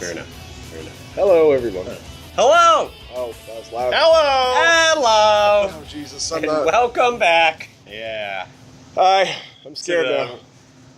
fair enough. Hello, everyone. Hello! Oh, that was loud. Hello! Oh, Jesus. And welcome back. Yeah. Hi. I'm scared To the now.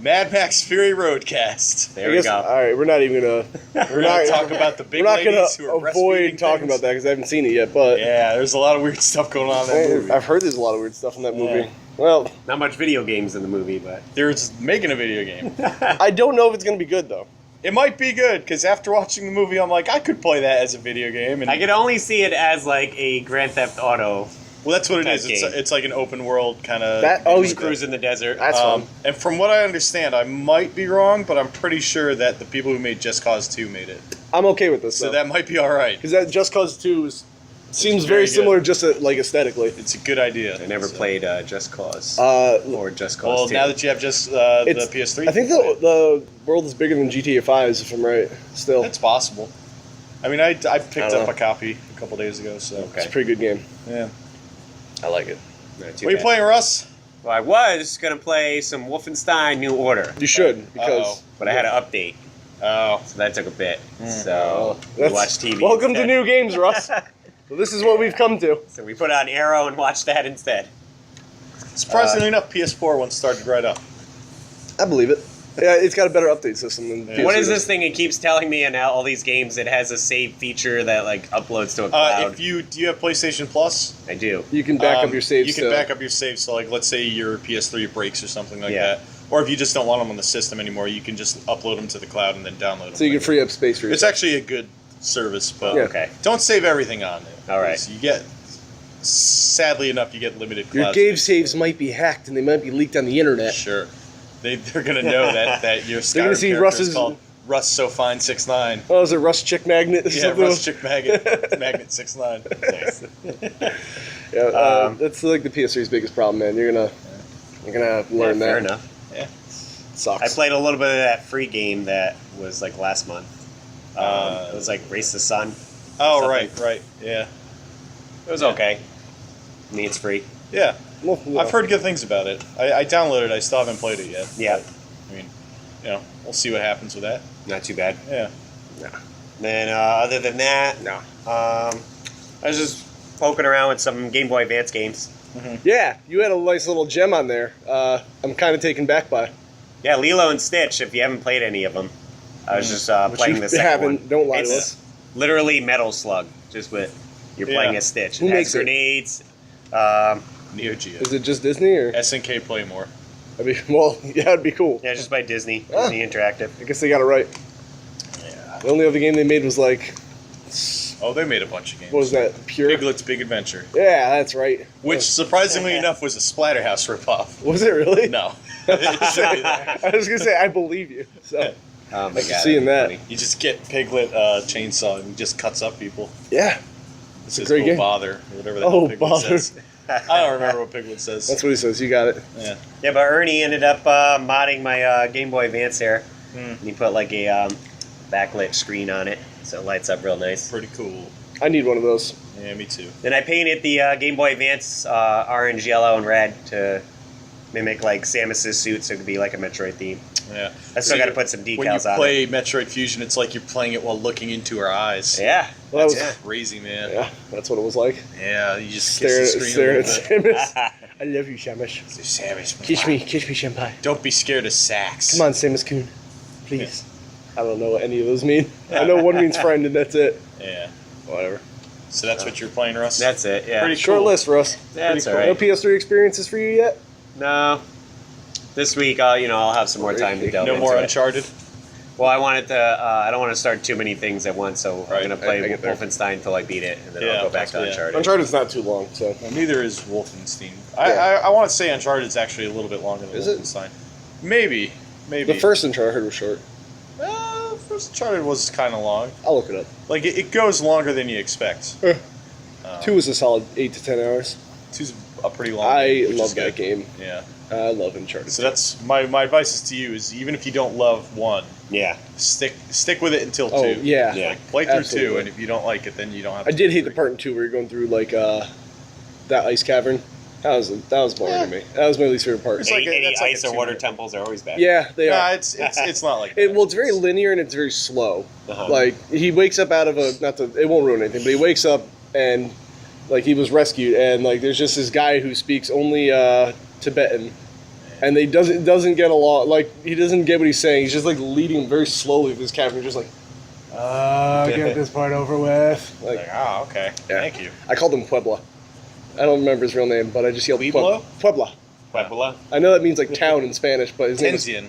Mad Max Fury Roadcast. There we go. All right, we're not even gonna. We're not talk about the big We're not ladies who gonna are avoid breastfeeding talking things. about that because I haven't seen it yet. But Yeah, there's a lot of weird stuff going on in that movie. I've heard there's a lot of weird stuff in that movie. Yeah. Well, Not much video games in the movie, but They're just making a video game. I don't know if it's gonna be good though. It might be good, because after watching the movie, I'm like, I could play that as a video game. And I could only see it as like a Grand Theft Auto. well, that's what it type is. game. It's like an open world kind of... Just cruise in the desert. That's fun. And from what I understand, I might be wrong, but I'm pretty sure that the people who made Just Cause 2 made it. I'm okay with this. So that might be alright. because that Just Cause 2 seems very very good. similar, just like aesthetically. It's a good idea. I never So- played Just Cause or Just Cause Well, 2. now that you have just the It's- PS3... I think you can play it. the world is bigger than GTA 5, if I'm right. Still, It's possible. I mean, I picked don't up know. a copy a couple days ago, so... Okay. it's a pretty good game. Yeah. I like it. Not too What are you bad. playing, Russ? Well, I was going to play some Wolfenstein New Order, You should because Uh-oh. but I had to update, Oh. so that took a bit. So we that's- watched TV. Welcome to instead. new games, Russ. Well, this is what we've come to. So we put on Arrow and watched that instead. Surprisingly enough, PS4 one started right up. I believe it. Yeah, it's got a better update system than. Yeah. PS3 What is does. this thing? It keeps telling me in all these games it has a save feature that like uploads to a cloud. Do you have PlayStation Plus? I do. You can back up your saves. You can back up your saves. So, like, let's say your PS3 breaks or something like Yeah. that, or if you just don't want them on the system anymore, you can just upload them to the cloud and then download them. So you can free up space for It's yourself. actually a good service, but Yeah. Okay. don't save everything on it. All right. 'Cause you get, sadly enough, you get limited Your cloud game space. saves might be hacked and they might be leaked on the internet. Sure. They're gonna know that your They're gonna Skyrim see character Russ's- is called Russ So Fine 69. Oh, is it Rust Chick Magnet or Yeah, something? Russ Chick Magnet 69. Nice. Yeah, that's like the PS3's biggest problem, man. You're gonna learn Fair that. enough. Yeah. Sucks. I played a little bit of that free game that was like last month. It was like Race the Sun. Oh, Something. right. Yeah. It was Yeah. okay. I mean, it's free. Yeah. Well, you know. I've heard good things about it. I downloaded it. I still haven't played it yet. Yeah. But, I mean, we'll see what happens with that. Not too bad. Yeah. Then other than that, no. I was just poking around with some Game Boy Advance games. Yeah, you had a nice little gem on there. I'm kind of taken back by. Yeah, Lilo and Stitch. If you haven't played any of them, I was just Which playing you the second haven't. one. Don't lie It's to us. literally Metal Slug, just with you're Yeah. playing as Stitch. Who It has makes it? grenades. Neo Geo. Is it just Disney or? SNK Playmore. I mean, well, yeah, it'd be cool. Yeah, just by Disney. Ah. Disney Interactive. I guess they got it right. Yeah. The only other game they made was like, Oh, they made a bunch of games. what was that? Pure. Piglet's Big Adventure. Yeah, that's right. Which, surprisingly enough, was a Splatterhouse ripoff. Was it really? No. It should be that. I was gonna say I believe you. So Oh my After god. seeing that. funny. You just get Piglet chainsaw and he just cuts up people. yeah, It a says, great "Oh, game." bother," or whatever that Oh, Piglet bother. says. I don't remember what Piglet says. that's what he says. You got it. Yeah. Yeah, but Ernie ended up modding my Game Boy Advance there. Hmm. And he put like a backlit screen on it, so it lights up real nice. Pretty cool. I need one of those. Yeah, me too. Then I painted the Game Boy Advance orange, yellow, and red to mimic like Samus's suit, so it could be like a Metroid theme. Yeah. I still got to put some decals When you on play Metroid Fusion, it's like you're playing it while looking into her eyes. it. Yeah. Well, that was That's Crazy, man. yeah. That's what it was like. Yeah, you just Staring, kiss the screen staring a at little bit. Samus. I love you, Samus. Samus. Kiss me, senpai. Don't be scared of Sax. Come on, Samus-kun, please. I don't know what any of those mean. I know one means friend, and that's it. Yeah. Whatever. So that's what you're playing, Russ? That's it. Yeah. Pretty Short cool. list for us. That's pretty all No right. PS3 experiences for you yet? No. This week, I'll have some more time to delve No into more it. Uncharted? Well, I wanted to. I don't want to start too many things at once, so Right, I'm gonna I play get there. Wolfenstein till I beat it, and then Yeah, I'll go back to yeah. Uncharted. Uncharted's not too long, so. Well, neither is Wolfenstein. Yeah. I want to say Uncharted's actually a little bit longer than Is it? Wolfenstein. Maybe. The first Uncharted was short. First Uncharted was kind of long. I'll look it up. Like, it goes longer than you expect. 2 is a solid 8 to 10 hours. Two's a pretty long I game, which love is that good. game. Yeah. I love Uncharted. So that's my advice is to you is even if you don't love 1, Yeah. stick with it until 2. Oh, yeah. Yeah. Play through Absolutely. 2, and if you don't like it, then you don't have I to. did play hate the 3. part in 2 where you're going through, like, that ice cavern. That was boring to me. That was my least favorite part. It's like Any that's like ice a or water 2-minute. temples are always bad. Yeah, they Nah, are. it's not like It, that. well, it's very linear and it's very slow. Uh-huh. Like he wakes up out of a it won't ruin anything, but he wakes up and like he was rescued and like there's just this guy who speaks only Tibetan, and they doesn't get along. Like he doesn't get what he's saying. He's just like leading him very slowly with his captain. Just like, get this part over with. Like, oh, okay. Yeah. Thank you. I called him Puebla. I don't remember his real name, but I just yelled Pueblo? Puebla. Puebla. I know that means like town in Spanish, but his name is Tenzian.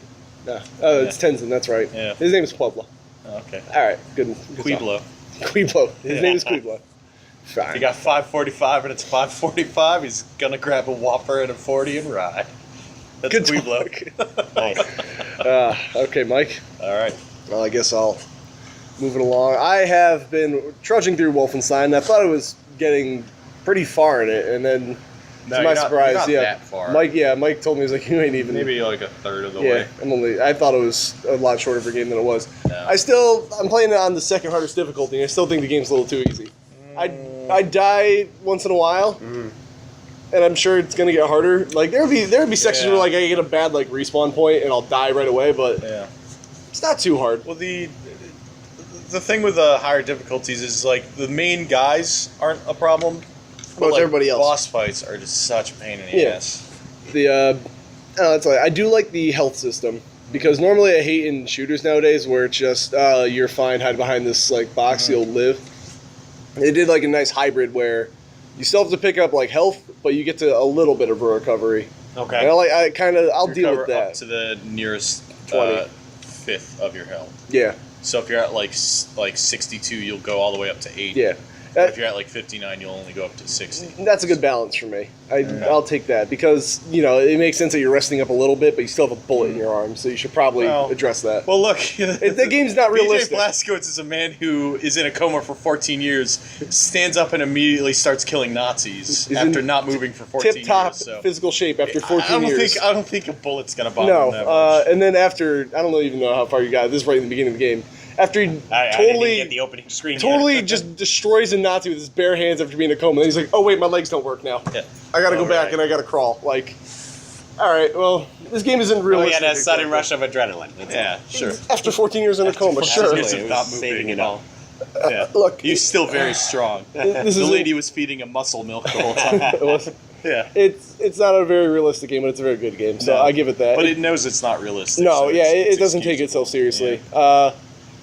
oh, it's Tenzin. That's right. Yeah. His name is Puebla. Oh, okay. All right, good. Pueblo. Pueblo. His Yeah. name is Pueblo. Fine. He got 5:45 and it's 5:45. He's gonna grab a Whopper and a 40 and ride. That's Good Pueblo. talk. Nice. Okay, Mike. All right. Well, I guess I'll move it along. I have been trudging through Wolfenstein. I thought I was getting pretty far in it, and then No, to my you're not- surprise, you're not yeah, that far. Mike told me, he's like, you ain't even. Maybe like a third of the Yeah, way. I thought it was a lot shorter of a game than it was. No. I'm playing it on the second hardest difficulty, and I still think the game's a little too easy. I die once in a while, and I'm sure it's gonna get harder. Like there'd be sections Yeah. where like I get a bad like respawn point and I'll die right away, but Yeah. it's not too hard. Well, the thing with higher difficulties is like the main guys aren't a problem, But like, everybody else. boss fights are just such a pain in the Yeah. ass. The I don't know, it's like, I do like the health system because normally I hate in shooters nowadays where it's just you're fine, hide behind this like box, you'll live. They did like a nice hybrid where you still have to pick up like health, but you get to a little bit of a recovery. Okay. And I'll deal Recover with that. up to the nearest 20. fifth of your health. Yeah, So if you're at like 62, you'll go all the way up to 80. yeah. But if you're at like 59, you'll only go up to 60. That's a good balance for me. I'll take that because it makes sense that you're resting up a little bit, but you still have a bullet in your arm, so you should probably Well- address that. Well, look, The game's not realistic. BJ Blazkowicz is a man who is in a coma for 14 years, stands up and immediately starts killing Nazis He's after in not moving for 14 Tip top years. So. physical shape after 14 years. I don't think a bullet's gonna bother No, him that much. and then after I don't even know how far you got. This is right in the beginning of the game. After he I didn't even totally get the opening screen. totally yet. just destroys a Nazi with his bare hands after being in a coma. Then he's like, "Oh wait, my legs don't work now. Yeah. I gotta go Oh, back right. and I gotta crawl." Like, all right, well, this game isn't We realistic. had a sudden exactly. rush of adrenaline. That's Yeah, sure. After 14 years in a coma, all. sure. years Absolutely. of It not was moving, saving you it know. all. Yeah. Look, He's still very strong. this The is lady was feeding him muscle milk the whole time. Yeah. it's not a very realistic game, but it's a very good game. So No. I give it that. But it knows it's not realistic. no, so yeah, it's it doesn't take excusable. itself seriously. Yeah.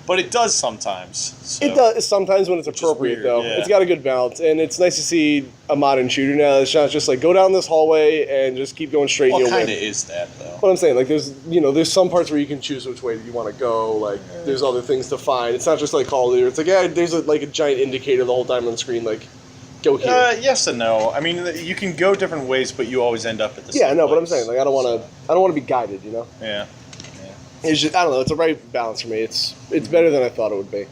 But it does sometimes. So. It does sometimes when it's Which is appropriate, weird, though. yeah. It's got a good balance, and it's nice to see a modern shooter now. It's not just like go down this hallway and just keep going straight. Well, and you'll kind of win. is that though. What I'm saying, like there's some parts where you can choose which way you want to go. Like there's other things to find. It's not just like Call of Duty. It's like there's a giant indicator the whole time on the screen. Like go here. Yes and no. I mean, you can go different ways, but you always end up at the same yeah, no, but I'm place. saying like I don't want to be guided. Yeah. It's just I don't know. It's a right balance for me. It's better than I thought it would be.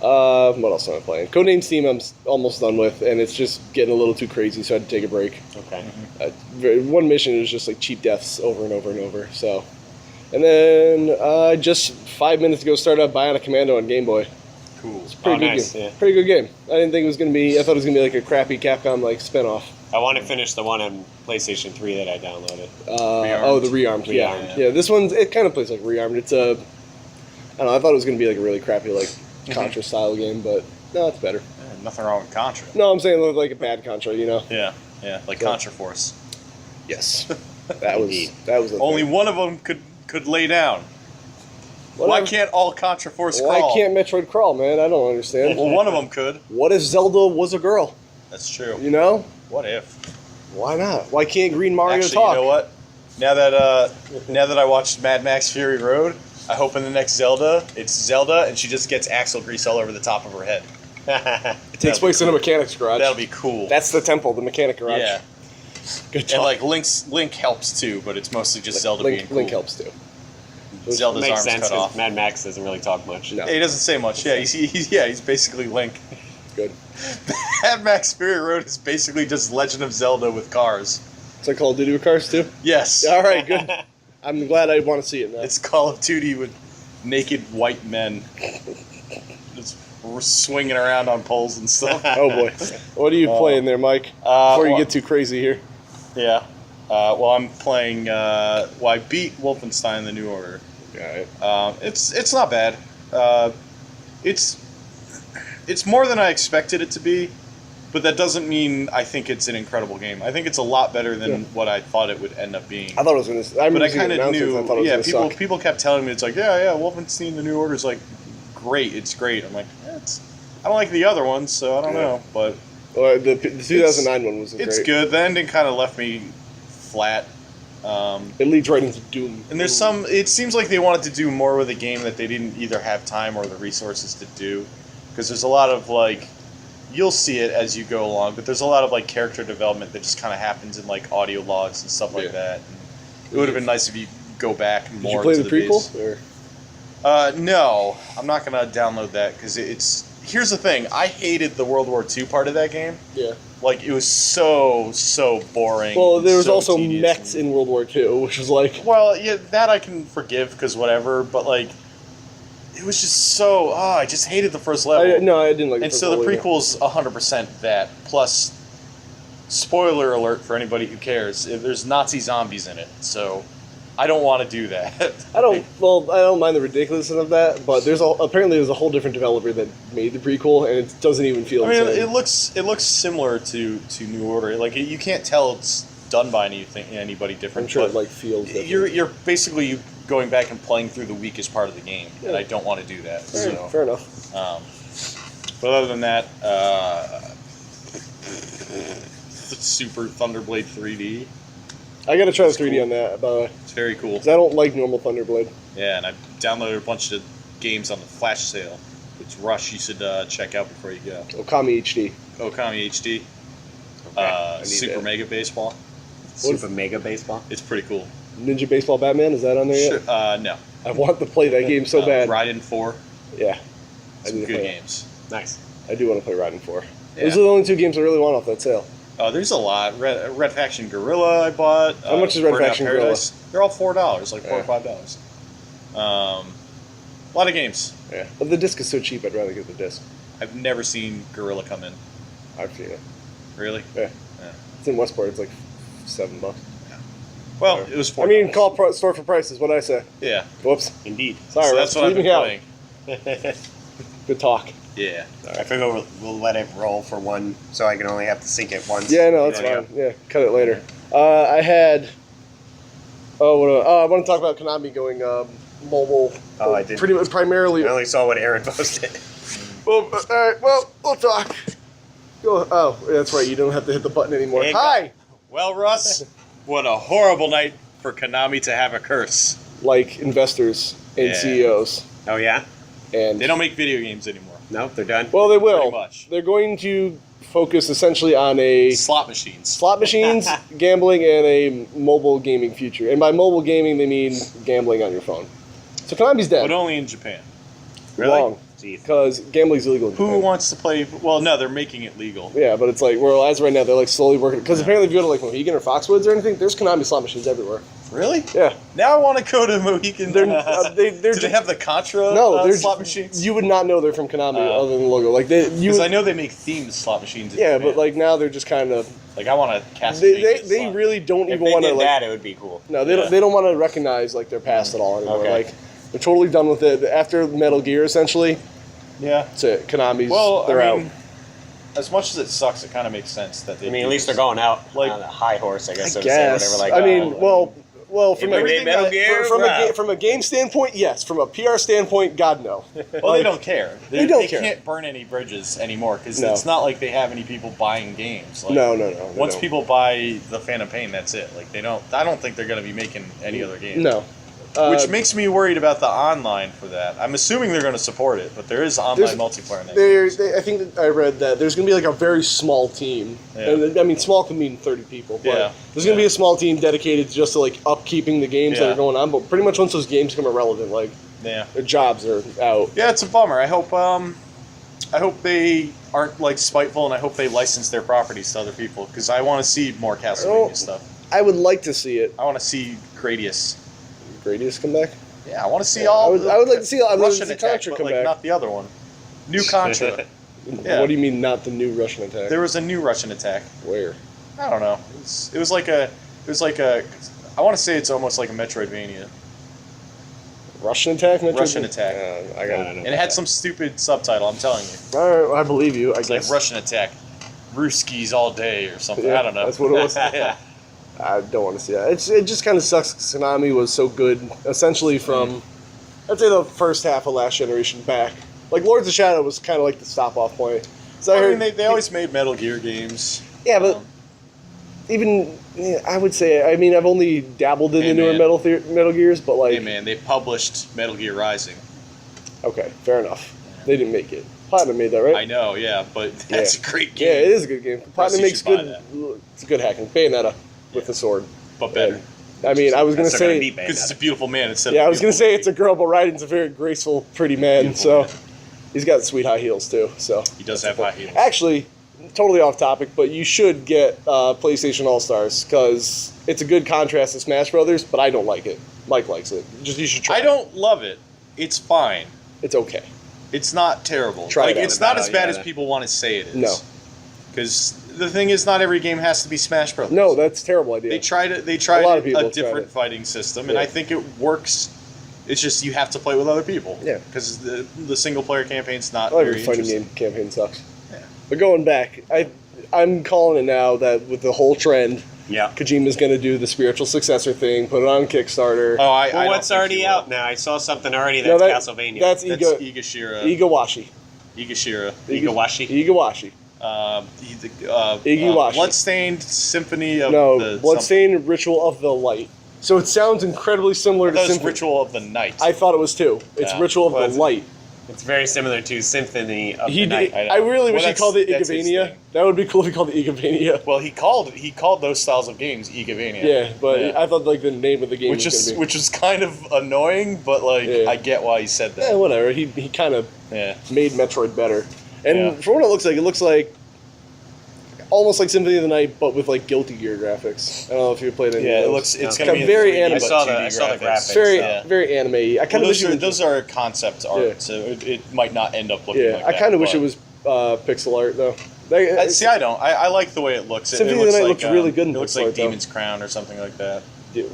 What else am I playing? Codename Steam I'm almost done with, and it's just getting a little too crazy, so I had to take a break. Okay. One mission is just like cheap deaths over and over and over. So, and then just 5 minutes ago started up Bionic Commando on Game Boy. Cool. Pretty good nice, game. yeah. Pretty good game. I didn't think it was gonna be. I thought it was gonna be like a crappy Capcom like spinoff. I want to finish the one on PlayStation 3 that I downloaded. The Rearmed. Yeah. Rearmed. Yeah. This one's it kind of plays like Rearmed. It's a. I don't know. I thought it was gonna be like a really crappy like Contra style game, but no, it's better. Yeah, nothing wrong with Contra. No, I'm saying like a bad Contra. You know. Yeah. Like Yeah. Contra Force. Yes. That was Indeed. a Only thing. one of them could lay down. Why Whatever. can't all Contra Force Why crawl? can't Metroid crawl, man? I don't understand. Well, one of them could. What if Zelda was a girl? That's true. You know? What if? Why not? Why can't Green Mario Actually, talk? you know what? Now that I watched Mad Max Fury Road, I hope in the next Zelda, it's Zelda and she just gets axle grease all over the top of her head. It takes place in a mechanic's garage. That'll be cool. That's the temple, the mechanic garage. yeah. Good And talk. like Link helps too, but it's mostly just Zelda being cool. Link helps too. Zelda's Makes arms sense cut 'cause off. Mad Max doesn't really talk much. No. He doesn't say much. Yeah, he's basically Link. Good. Mad Max Fury Road is basically just Legend of Zelda with cars. It's like Call of Duty with cars too? Yes. All right, good. I'm glad I want to see it now. It's Call of Duty with naked white men. Just swinging around on poles and stuff. Oh boy. What are you playing there, Mike? Before you well, get too crazy here. Yeah. Well, I'm playing. Well, I beat Wolfenstein: The New Order. Yeah. It's not bad. It's more than I expected it to be, but that doesn't mean I think it's an incredible game. I think it's a lot better than what I thought it would end up being. I thought it was going to. But I kind of knew. I thought it was gonna suck. People kept telling me it's like, yeah, Wolfenstein: The New Order is like great. It's great. I'm like, I don't like the other ones, so I don't know. But Well, the 2009 one was great. it's good. The ending kind of left me flat. It leads right into Doom. And there's some. It seems like they wanted to do more with a game that they didn't either have time or the resources to do, because there's a lot of like, you'll see it as you go along, but there's a lot of like character development that just kind of happens in like audio logs and stuff like that. And it would have been nice if you go back Did more. you play to the base. prequel? Or? No, I'm not gonna download that because it's. Here's the thing. I hated the World War II part of that game. Yeah. Like, it was so boring. Well, there was so also tedious mechs and- in World War II, which was like. Well, yeah, that I can forgive because whatever, but like, it was just so. I just hated the first level. No, I didn't like it. And so the prequel's 100% that. Plus, spoiler alert for anybody who cares, there's Nazi zombies in it, so I don't want to do that. I don't mind the ridiculousness of that, but apparently there's a whole different developer that made the prequel, and it doesn't even feel. I mean, the same. it looks similar to New Order. Like, you can't tell it's done by anybody different. I'm sure but it feels different. You're basically going back and playing through the weakest part of the game, and I don't want to do that. Fair enough. But other than that, Super Thunderblade 3D. I gotta try the It's 3D cool. on that, by the way, It's very cool. because I don't like normal Thunderblade. Yeah, and I downloaded a bunch of games on the flash sale, which Rush you should check out before you go. Okami HD. Okami HD, Okay. need Super that. Mega Baseball. Super Mega Baseball. It's pretty cool. Ninja Baseball Batman, is that on there yet? Sure, no. I want to play that game so bad. Raiden 4. Yeah. I Some need to good play that. games. Nice. I do want to play Raiden 4. Yeah. Those are the only two games I really want off that sale. There's a lot. Red Faction Gorilla I bought. How much is Red Burnout Faction Paradise. They're all $4, like $4 or Yeah. $5. A lot of games. Yeah. But the disc is so cheap, I'd rather get the disc. I've never seen Gorilla come in. I've seen it. Really? Yeah. It's in Westport. It's like $7. Well, it was $4. I mean, call store for prices. What I say? Yeah. Whoops. Indeed. Sorry, So Russ. that's what I've Leave been me out. playing. Good talk. Yeah. I figure we'll let it roll for one, so I can only have to sync it once. Yeah, no, that's There you fine. Yeah, cut it later. I had. I want to talk about Konami going mobile. Oh, I did. Pretty much primarily. I only saw what Aaron posted. Well, all right. Well, we'll talk. Go. Oh, that's right. You don't have to hit the button anymore. There you go. Hi. Well, Russ, what a horrible night for Konami to have a curse. Like investors and Yeah. CEOs, Oh yeah? and They don't make video games anymore. No, they're done. well, they will. Pretty much. They're going to focus essentially on a Slot machines. slot machines, gambling, and a mobile gaming future. And by mobile gaming, they mean gambling on your phone. So Konami's dead. But only in Japan. Really? Wrong. Jeez. Because gambling's illegal in Who Japan. wants to play? Well, no, they're making it legal. Yeah, but it's like, well, as of right now, they're like slowly working. Because apparently, if you go to like Mohegan or Foxwoods or anything, there's Konami slot machines everywhere. Really? Yeah. Now I want to go to Mohegan. They're, Do they're they have the Contra no, they're slot machines? You would not know they're from Konami other than the logo. Like you. Because Would, I know they make themed slot machines. In yeah, Japan. but like now they're just kind of. like I want to cast. They really don't If even they want to did like. that, it would be cool. No, they Yeah. don't want to recognize like their past at all anymore. Okay. Like they're totally done with it. After Metal Gear, essentially, Yeah. that's it. Konami's Well, they're I mean, out. as much as it sucks, it kind of makes sense that they. I mean, do at least they're this. going out Like- on a high horse, I guess. I so to guess. say, whatever. Like, I mean, well, from If a, they made Metal Gear, from a game standpoint, yes. From a PR standpoint, God no. Well, they don't care. They don't care. Can't burn any bridges anymore because No. it's not like they have any people buying games. Like, No. they Once don't. people buy the Phantom Pain, that's it. Like they don't. I don't think they're going to be making any other games. No. Which makes me worried about the online for that. I'm assuming they're going to support it, but there is online There's- multiplayer in that. I think that I read that there's going to be like a very small team. Yeah. And I mean, small can mean 30 people. But Yeah. there's going to be a small team dedicated just to like upkeeping the games that Yeah. are going on. But pretty much once those games become irrelevant, like Yeah. their jobs are out. Yeah, it's a bummer. I hope they aren't like spiteful, and I hope they license their properties to other people because I want to see more Castlevania Oh. stuff. I would like to see it. I want to see Gradius. Gradius come back. Yeah, I want to see Yeah, all. I would like to see. I would like to Russian see attack, Contra but come like back. not the other one. New Contra. Yeah. What do you mean, not the new Russian attack? There was a new Russian attack. Where? I don't know. It was like a. I want to say it's almost like a Metroidvania. Russian attack. Russian attack. I got I don't know. And it had some stupid subtitle. I'm telling you. All right, I believe you. I It's guess like Russian attack, Ruskies all day or something. Yeah, I don't know. that's what it was. Yeah. I don't want to see that. It just kind of sucks. 'Cause Konami was so good, essentially from I'd say the first half of last generation back. Like Lords of Shadow was kind of like the stop off point. So I mean, they always made Metal Gear games. yeah, but even I would say I mean I've only dabbled in Hey, the newer man. Metal Gears, but like Hey man, they published Metal Gear Rising. okay, fair enough. They didn't make it. Platinum made that, right? I know, yeah, but that's a great game. Yeah, it is a good game. Platinum you makes should buy good. that. It's good hacking. Bayonetta with the sword. But better. And, I mean, I was gonna That's not gonna say. be Because it's a Bayonetta. beautiful man instead Yeah, of I was gonna say it's a girl, but Raiden's a very graceful, pretty man. Beautiful So man. he's got sweet high heels too. So He does have high heels. actually, totally off topic, but you should get PlayStation All Stars because it's a good contrast to Smash Brothers. But I don't like it. Mike likes it. Just you should try. I don't love it. It's fine. It's okay. It's not terrible. Try it out. It's not as bad Yeah. as people want to say it is. No. Because the thing is, not every game has to be Smash Brothers. No, that's a terrible idea. They tried A lot of people a have tried different it. fighting system, and Yeah. I think it works. It's just you have to play with other people. Yeah. Because the single player campaign's not Every very fighting interesting. game campaign sucks. Yeah. But going back, I'm calling it now that with the whole trend, Yeah. Kojima's going to do the spiritual successor thing, put it on Kickstarter. Oh, I Well, don't what's think already he out will. now? I saw something already No, that's Castlevania. That's That's Igashira. Igawashi. Igashira. Igawashi. Igawashi. Igiwashi. Bloodstained Symphony of No, the Bloodstained Ritual of the Light. So it sounds incredibly similar to That was Symphony. Ritual of the Night. I thought it was too. It's Yeah. Ritual of Well, the Light. It's very similar to Symphony of He the Night. did, I know. I really Well, wish he that's- called it that's his Igavania. thing. That would be cool if he called it Igavania. Well, he called those styles of games Igavania. Yeah, but Yeah. I thought like the name of the game which was is gonna be. which is kind of annoying, but like Yeah. I get why he said Yeah, that. whatever. He kind of Yeah. made Metroid better. And Yeah. for what it looks like almost like Symphony of the Night, but with like Guilty Gear graphics. I don't know if you played any. Yeah, of it those. looks it's Yeah. gonna be Very in 3D, anime. but I saw the- 2D I saw the graphics. It's very Yeah. very anime. I kind Well, of wish it was. those are concept art, Yeah. so it might not end up looking Yeah, like I that. kind of wish but- it was pixel art though. Like, See, I don't. I like the way it looks. Symphony of the looks Night like, looks really good in It looks pixel like art, though. Demon's Crown or something like that. Dude,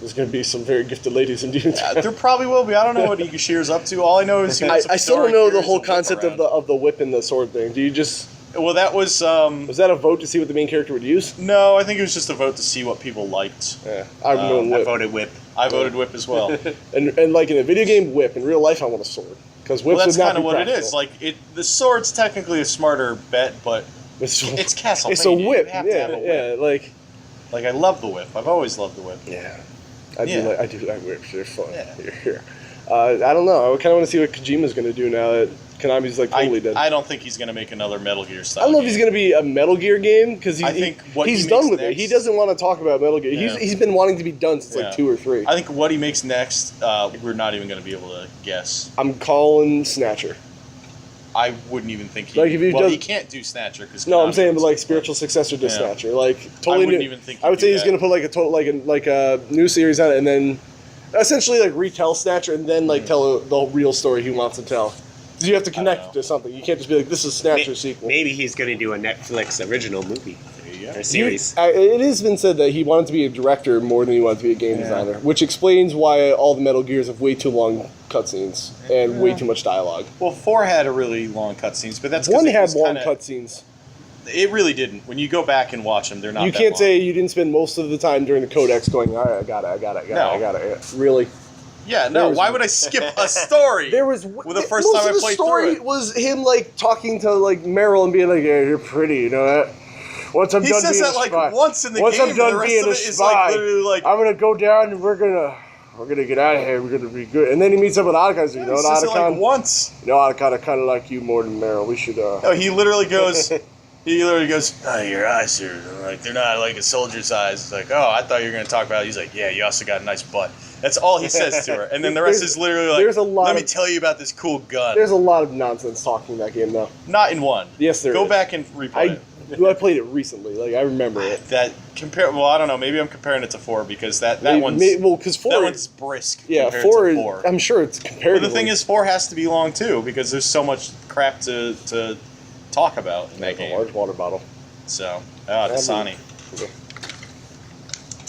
there's going to be some very gifted ladies in Demon's Crown. There probably will be. I don't know what Igashira's up to. All I know is he wants a I still don't fedora, know the carries whole a whip concept of around. the whip and the sword thing. Do you just Well, that was. was that a vote to see what the main character would use? No, I think it was just a vote to see what people liked. Yeah, I'm going I whip. voted whip. I voted whip as well. And like in a video game, whip. In real life, I want a sword because whips Well, that's would not kind of be what it practical. is. Like the sword's technically a smarter bet, but It's, it's Castlevania. it's a whip. You have to Yeah, have a whip. yeah. Like I love the whip. I've always loved the whip. yeah, I Yeah. do like whips. They're fun. Yeah. I don't know. I kind of want to see what Kojima's going to do now that Konami's like totally dead. I don't think he's going to make another Metal Gear style. I don't know if he's going to be a Metal Gear game because I think what he's he done makes with it. next- He doesn't want to talk about Metal Gear. Yeah. He's been wanting to be done since Yeah. like 2 or 3. I think what he makes next, we're not even going to be able to guess. I'm calling Snatcher. I wouldn't even think he. Like, if he well, does- he can't do Snatcher because No, I'm saying but like spiritual successor to Yeah. Snatcher. Like totally wouldn't new. even think I would he'd say do he's that. going to put like a total like a new series on it and then essentially like retell Snatcher and then like tell the real story he wants to tell. 'Cause you have to connect know. to something. You can't just be like this is Snatcher sequel. Maybe he's going to do a Netflix original movie There you go. or He- series. it has been said that he wanted to be a director more than he wanted to be a game Yeah. designer, which explains why all the Metal Gears have way too long cutscenes and way too much dialogue. Well, 4 had a really long cutscenes, but that's 'cause One it had was long kinda- cutscenes. It really didn't. When you go back and watch them, they're not. You that can't long. say you didn't spend most of the time during the codex going, all right, I got it. Yeah. Really? Yeah, there no. was- Why would I skip a story? There was Well, the first most time of I the played story through it. was him like talking to like Meryl and being like, "Yeah, you're pretty," you know that. Once I'm He done says being that a like spy. once in the Once game. I'm done the rest being of a it is spy, like literally like. I'm gonna go down and we're gonna get out of here. We're gonna be good. And then he meets up with Otacon. You know, he says it Otacon. like once. You know, Otacon, I kind of like you more than Meryl. We should. No, he literally goes. Oh, your eyes are like they're not like a soldier's eyes. It's like, oh, I thought you were gonna talk about it. He's like, yeah, you also got a nice butt. That's all he says to her, and then the rest There's- is literally like, there's a lot let me of- tell you about this cool gun. There's a lot of nonsense talking in that game, though. Not in 1. Yes, there Go is. back and replay I it. I played it recently. Like I remember it. That compare. Well, I don't know. Maybe I'm comparing it to 4 because that one's well, because 4. that one's brisk. yeah, compared 4 to is. 4. I'm sure it's But comparatively. the thing is, 4 has to be long too because there's so much crap to talk about in that like a game. large water bottle. So, Dasani.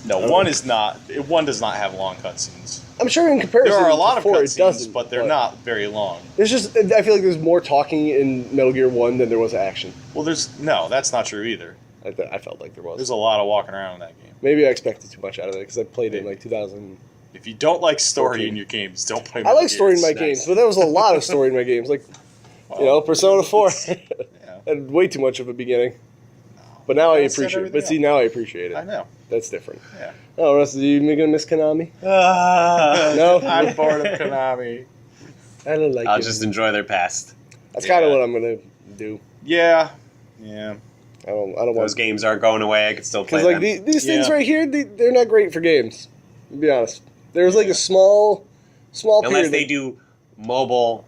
No, one is not. One does not have long cutscenes. I'm sure in comparison, There are a lot of to 4, it cutscenes, doesn't, but they're not very long. There's just, I feel like there's more talking in Metal Gear 1 than there was action. Well, that's not true either. I felt like there was. There's a lot of walking around in that game. Maybe I expected too much out of it because I played it in like 2000. If you don't like story 14. in your games, don't play. I Metal like Gear. story in It's my nice. games, but there was a lot of story in my games. Like, Well, Persona 4 yeah. had way too much of a beginning. But now I That's appreciate it. everything But see, now I appreciate it. I know. That's different. Yeah. Oh, Russ, are you gonna miss Konami? No, No? I'm bored of Konami. I don't like I'll it. just enjoy their past. That's kind of Yeah. what I'm gonna do. Yeah. I don't Those want games aren't going away. I could still play because like them. these things Yeah. right here, they're not great for games. To be honest, there's like a small Unless period. they do mobile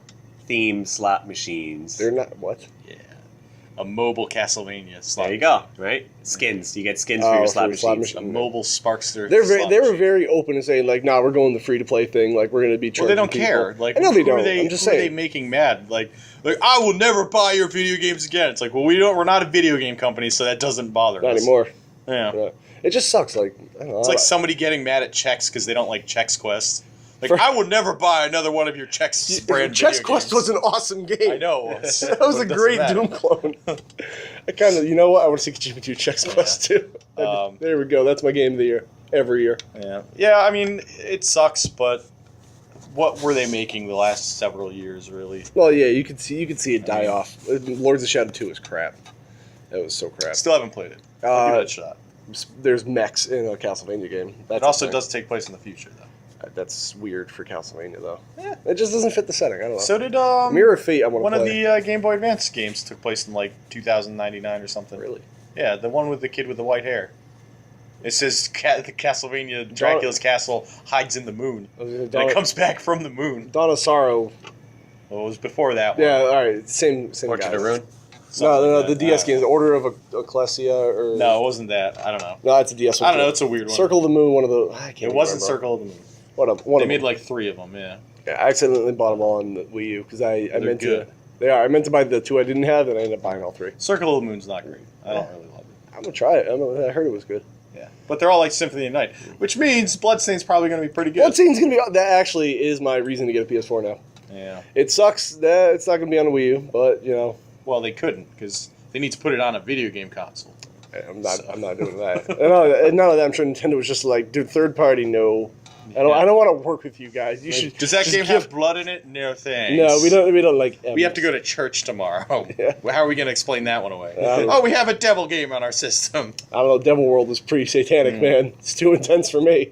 themed slot machines. They're not what? Yeah. A mobile Castlevania slot. There you go. Right? Skins. You get skins Oh, for your for slot your slot machines. A machine. mobile Sparkster. They slot were machine. very open to saying like, nah, we're going the free to play thing. Like we're gonna be. Well, they don't charging people. care. Like, I know they who don't. Are they, I'm just who are they saying. making mad? Like I will never buy your video games again. It's like, well, we're not a video game company, so that doesn't bother Not us. anymore. Yeah. Yeah. It just sucks. Like I don't know. It's like somebody getting mad at Chex because they don't like Chex Quest. Like, For- I would never buy another one of your Chex brand Chex video Quest games. was an awesome game. I know it was. That was but a it doesn't great matter. Doom clone. I kind of, you know what? I want to see Kojima do Chex Quest too. There we go. That's my game of the year. Every year. Yeah, I mean, it sucks, but what were they making the last several years, really? Well, yeah, you could see it die off. Lords of Shadow 2 is crap. That was so crap. Still haven't played it. I'll give it a shot. There's mechs in a Castlevania game. That's It also a thing. does take place in the future, though. That's weird for Castlevania, though. Yeah. It just doesn't fit the setting. I don't know. So did Mirror of Fate, I want to one play. of the Game Boy Advance games took place in like 2099 or something. Really? Yeah, the one with the kid with the white hair. It says the Castlevania Dracula's castle hides in the moon. And it comes back from the moon. Dawn of Sorrow. Well, it was before that one. Yeah, all right. Same Portrait guys. of Ruin. No, Something the like DS that. games. The Order of Ecclesia or... No, it wasn't that. I don't know. No, it's a DS one. I don't know. too. It's a weird one. Circle of the Moon, one of the... I can't It wasn't remember. Circle of the Moon. One They of them. made like 3 of them, yeah. Yeah, I accidentally bought them all on the Wii U because I They're meant good. to... They are. I meant to buy the 2 I didn't have, and I ended up buying all 3. Circle of the Moon's not great. I don't really love it. I'm going to try it. I heard it was good. Yeah. But they're all like Symphony of the Night, which means Bloodstain's probably going to be pretty good. Bloodstain's going to be... That actually is my reason to get a PS4 now. Yeah. It sucks that it's not going to be on the Wii U, but, you know... Well, they couldn't because they need to put it on a video game console. I'm not doing that. And none of that. I'm sure Nintendo was just like, dude, third party, no. I don't want to work with you guys. You should. Does that just game give- have blood in it? No thanks. No, we don't. We don't like. We have to go to church tomorrow. Yeah. Well, how are we going to explain that one away? Um, Oh, we have a devil game on our system. I don't know. Devil World is pretty satanic, man. It's too intense for me.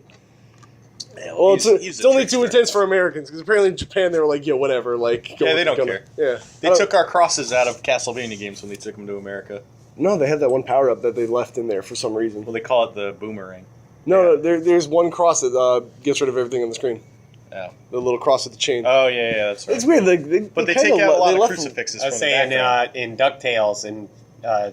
Well, He's it's a only too trickster. intense for Americans because apparently in Japan they were like, yo, whatever. Like, Yeah, they don't care. Yeah, They took our crosses out of Castlevania games when they took them to America. No, they had that one power up that they left in there for some reason. Well, they call it the boomerang. No, there's one cross that gets rid of everything on the screen. Yeah. The little cross with the chain. Oh, yeah, that's right. It's weird. But they kinda take out a lot they of left crucifixes I was from the saying background. in DuckTales and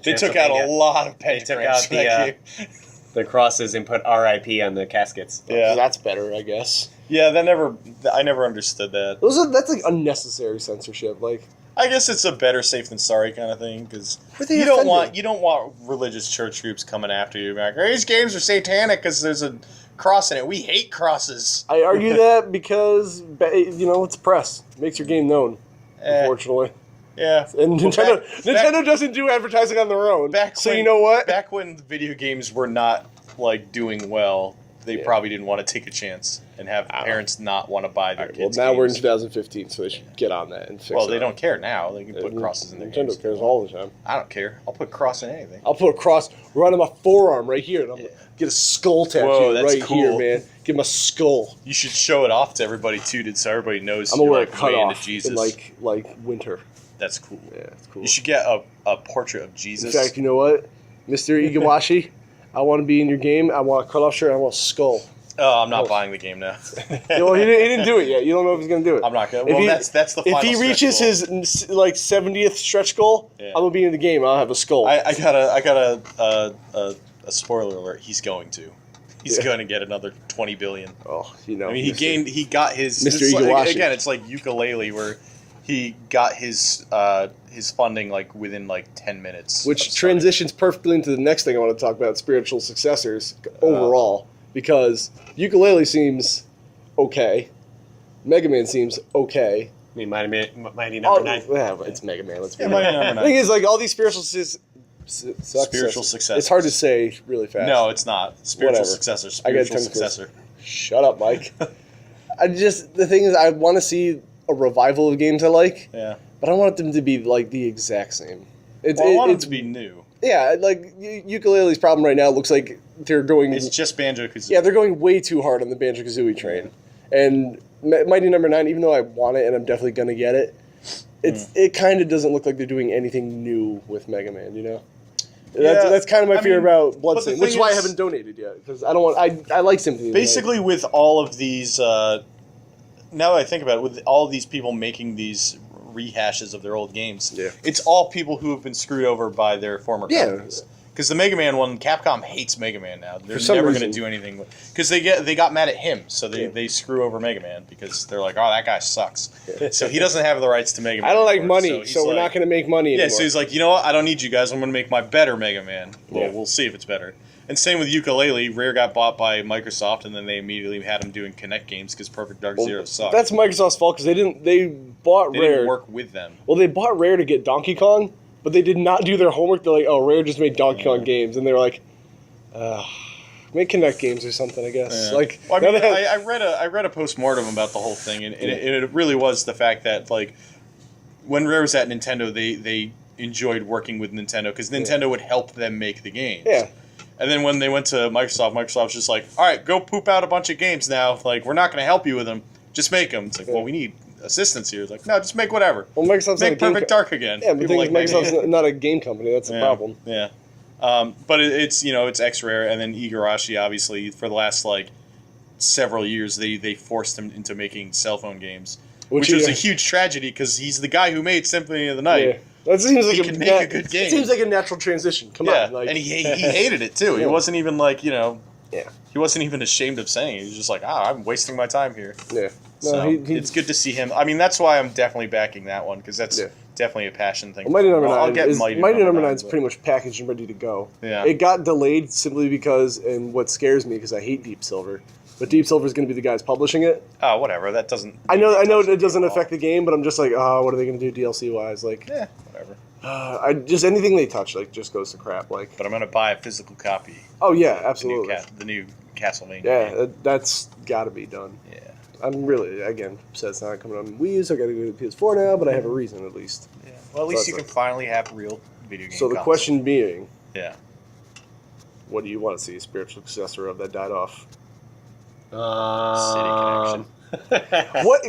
They took out a lot of They took pentagrams out from that game. the crosses and put RIP on the caskets. Yeah. That's better, I guess. Yeah, I never understood that. That's like unnecessary censorship. Like, I guess it's a better safe than sorry kind of thing because But they you don't offended. want religious church groups coming after you. Like, these games are satanic because there's a cross in it. We hate crosses. I argue that because it's press. It makes your game known. Unfortunately, Yeah. and Well, Nintendo doesn't do advertising on their own. So you know what? Back when video games were not like doing well, they Yeah. probably didn't want to take a chance and have parents not want to buy their All right, well, kids. now we're in games. 2015, so they should get on that and fix it. Well, they don't care now. They can put crosses in their games. Nintendo cares all the time. I don't care. I'll put cross in anything. I'll put a cross right on my forearm right here, and I'm Yeah. get a skull tattoo Whoa, that's right here, cool. man. Give him a skull. You should show it off to everybody too, so everybody knows I'm gonna you're wear like it cut way off into Jesus. in like winter. That's cool. Yeah, it's cool. You should get a portrait of Jesus. In fact, you know what, Mr. Igawashi, I want to be in your game. I want a cut off shirt. I want a skull. Oh, I'm not Oh. buying the game now. Well, he didn't do it yet. You don't know if he's gonna do it. I'm not gonna. If Well, he- that's the final If he stretch reaches goal. his 70th stretch goal, Yeah. I'm gonna be in the game. I'll have a skull. I got a spoiler alert. He's going to. He's Yeah. going to get another 20 billion. oh, I mean, he got his. Mr. it's like- Iwashi. again, it's like ukulele, where he got his funding like within like 10 minutes. Which of starting. transitions perfectly into the next thing I want to talk about, spiritual successors overall, because Yooka-Laylee seems okay, Mega Man seems okay. I mean, Mighty Number 9. Yeah, it's Mega Man. Let's be Yeah, honest. Mighty Number The 9. thing is, like, all these spiritual Spiritual It's hard to say really fast. No, it's not. Spiritual Whatever. successor. I got Spiritual tongue successor. Shut up, Mike. The thing is, I want to see a revival of games I like, Yeah. but I want them to be like the exact same. Well, I want it to be new. Yeah, like Yooka-Laylee's problem right now looks like they're going. It's just Banjo-Kazooie. Yeah, they're going way too hard on the Banjo-Kazooie train, and Mighty Number 9. Even though I want it and I'm definitely gonna get it, it kind of doesn't look like they're doing anything new with Mega Man. You know, that's kind of my fear about Bloodstain, which is why I haven't donated yet, because I don't want. I like Symphony. Basically, with all of these, now that I think about it, with all of these people making these rehashes of their old games, Yeah. it's all people who have been screwed over by their former Yeah. companies. Because the Mega Man one, Capcom hates Mega Man now. They're some never going reason. to do anything because they got mad at him, so they screw over Mega Man because they're like, oh, that guy sucks. So he doesn't have the rights to Mega Man. I don't like anymore. money, he's so we're like- not going to make money anymore. Yeah, so he's like, you know what? I don't need you guys. I'm going to make my better Mega Man. Well, Yeah. we'll see if it's better. And same with Yooka-Laylee. Rare got bought by Microsoft, and then they immediately had him doing Kinect games because Perfect Dark Zero sucked. That's Microsoft's fault, because they bought they Rare. didn't work with them. Well, they bought Rare to get Donkey Kong, but they did not do their homework. They're like, oh, Rare just made Donkey Kong games, and they were like, make Kinect games or something, I guess. Yeah. Like, Well, I now mean, they have- I read a postmortem about the whole thing, and it really was the fact that like when Rare was at Nintendo, they enjoyed working with Nintendo because Nintendo would help them make the games. yeah. And then when they went to Microsoft, Microsoft's just like, all right, go poop out a bunch of games now. Like, we're not going to help you with them. Just make them. It's like, well, we need assistance here. It's like, no, just make whatever. Well, Microsoft's not a Make game Perfect co- Dark again. Yeah, but the People thing is, Mega Microsoft's Man. not a game company. That's the problem. Yeah. But it's it's X-Rare, and then Igarashi, obviously, for the last like several years, they forced him into making cell phone games, which was a huge tragedy because he's the guy who made Symphony of the Night. Yeah. That seems like He can make a good game. It seems like a natural transition. Come Yeah, on, like, and he hated it too. He Yeah. wasn't even like Yeah. he wasn't even ashamed of saying it. He was just like, I'm wasting my time here. yeah. No, So he it's good to see him. I mean, that's why I'm definitely backing that one because that's Yeah. definitely a passion thing. Well, Mighty Number 9 I'll get is, Mighty Number Number 9 9 is pretty much packaged and ready to go. Yeah. It got delayed simply because, and what scares me, because I hate Deep Silver, but Deep Silver is going to be the guys publishing it. Oh, whatever. That doesn't. I know it doesn't affect the game, but I'm just like, oh, what are they going to do DLC wise? Like, Yeah, whatever. I just anything they touch like just goes to crap. Like, But I'm gonna buy a physical copy. oh yeah, The new, absolutely. the new Castlevania. Yeah, game. that's got to be done. Yeah. I'm really again upset it's not coming on Wii U, so I got to go to PS4 now. But I have a reason at least. Yeah. Well, at least So you it's can finally have real video game. So the consoles. question being, Yeah. what do you want to see a spiritual successor of that died off? What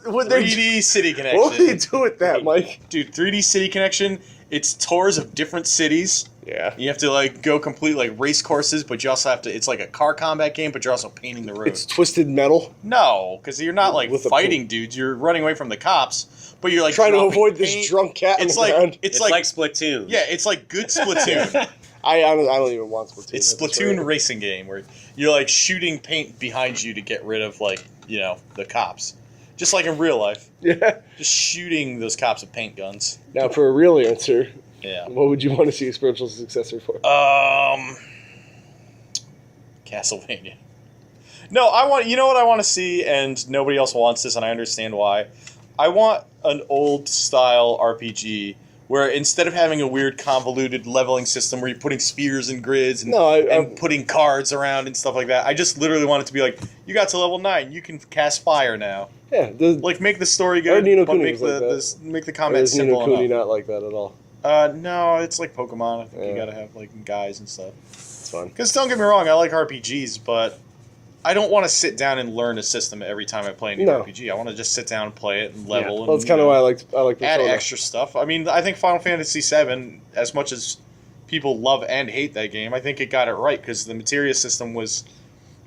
would they? 3D City Connection. What would they do with that, Mike? Dude, 3D City Connection. It's tours of different cities. Yeah. You have to like go complete like race courses, but you also have to. It's like a car combat game, but you're also painting the road. It's Twisted Metal. No, because you're not like With a fighting dudes. You're running away from the cops, but you're like Trying to dropping avoid this paint. drunk cat in It's the like ground. it's, It's like, like Splatoon. yeah, it's like good Splatoon. I don't even want Splatoon. It's That's Splatoon right. racing game where you're like shooting paint behind you to get rid of like the cops, just like in real life. Yeah. Just shooting those cops with paint guns. Now, for a real answer, Yeah. what would you want to see a spiritual successor for? Castlevania. No, I want. You know what I want to see, and nobody else wants this, and I understand why. I want an old style RPG where instead of having a weird convoluted leveling system where you're putting spheres and grids and, No, and putting cards around and stuff like that, I just literally want it to be like, you got to level 9, you can cast fire now. Yeah. Like, make the story Or good, Ni no but Kuni make was like make the or combat is Ni no simple Kuni enough. not like that at all? No, it's like Pokemon. I think you Yeah. gotta have like guys and stuff. It's fun. Because don't get me wrong, I like RPGs, but I don't want to sit down and learn a system every time I play a new No. RPG. I want to just sit down and play it and level. And, Well, that's kind of why I like add Persona. extra stuff. I mean, I think Final Fantasy VII, as much as people love and hate that game, I think it got it right because the materia system was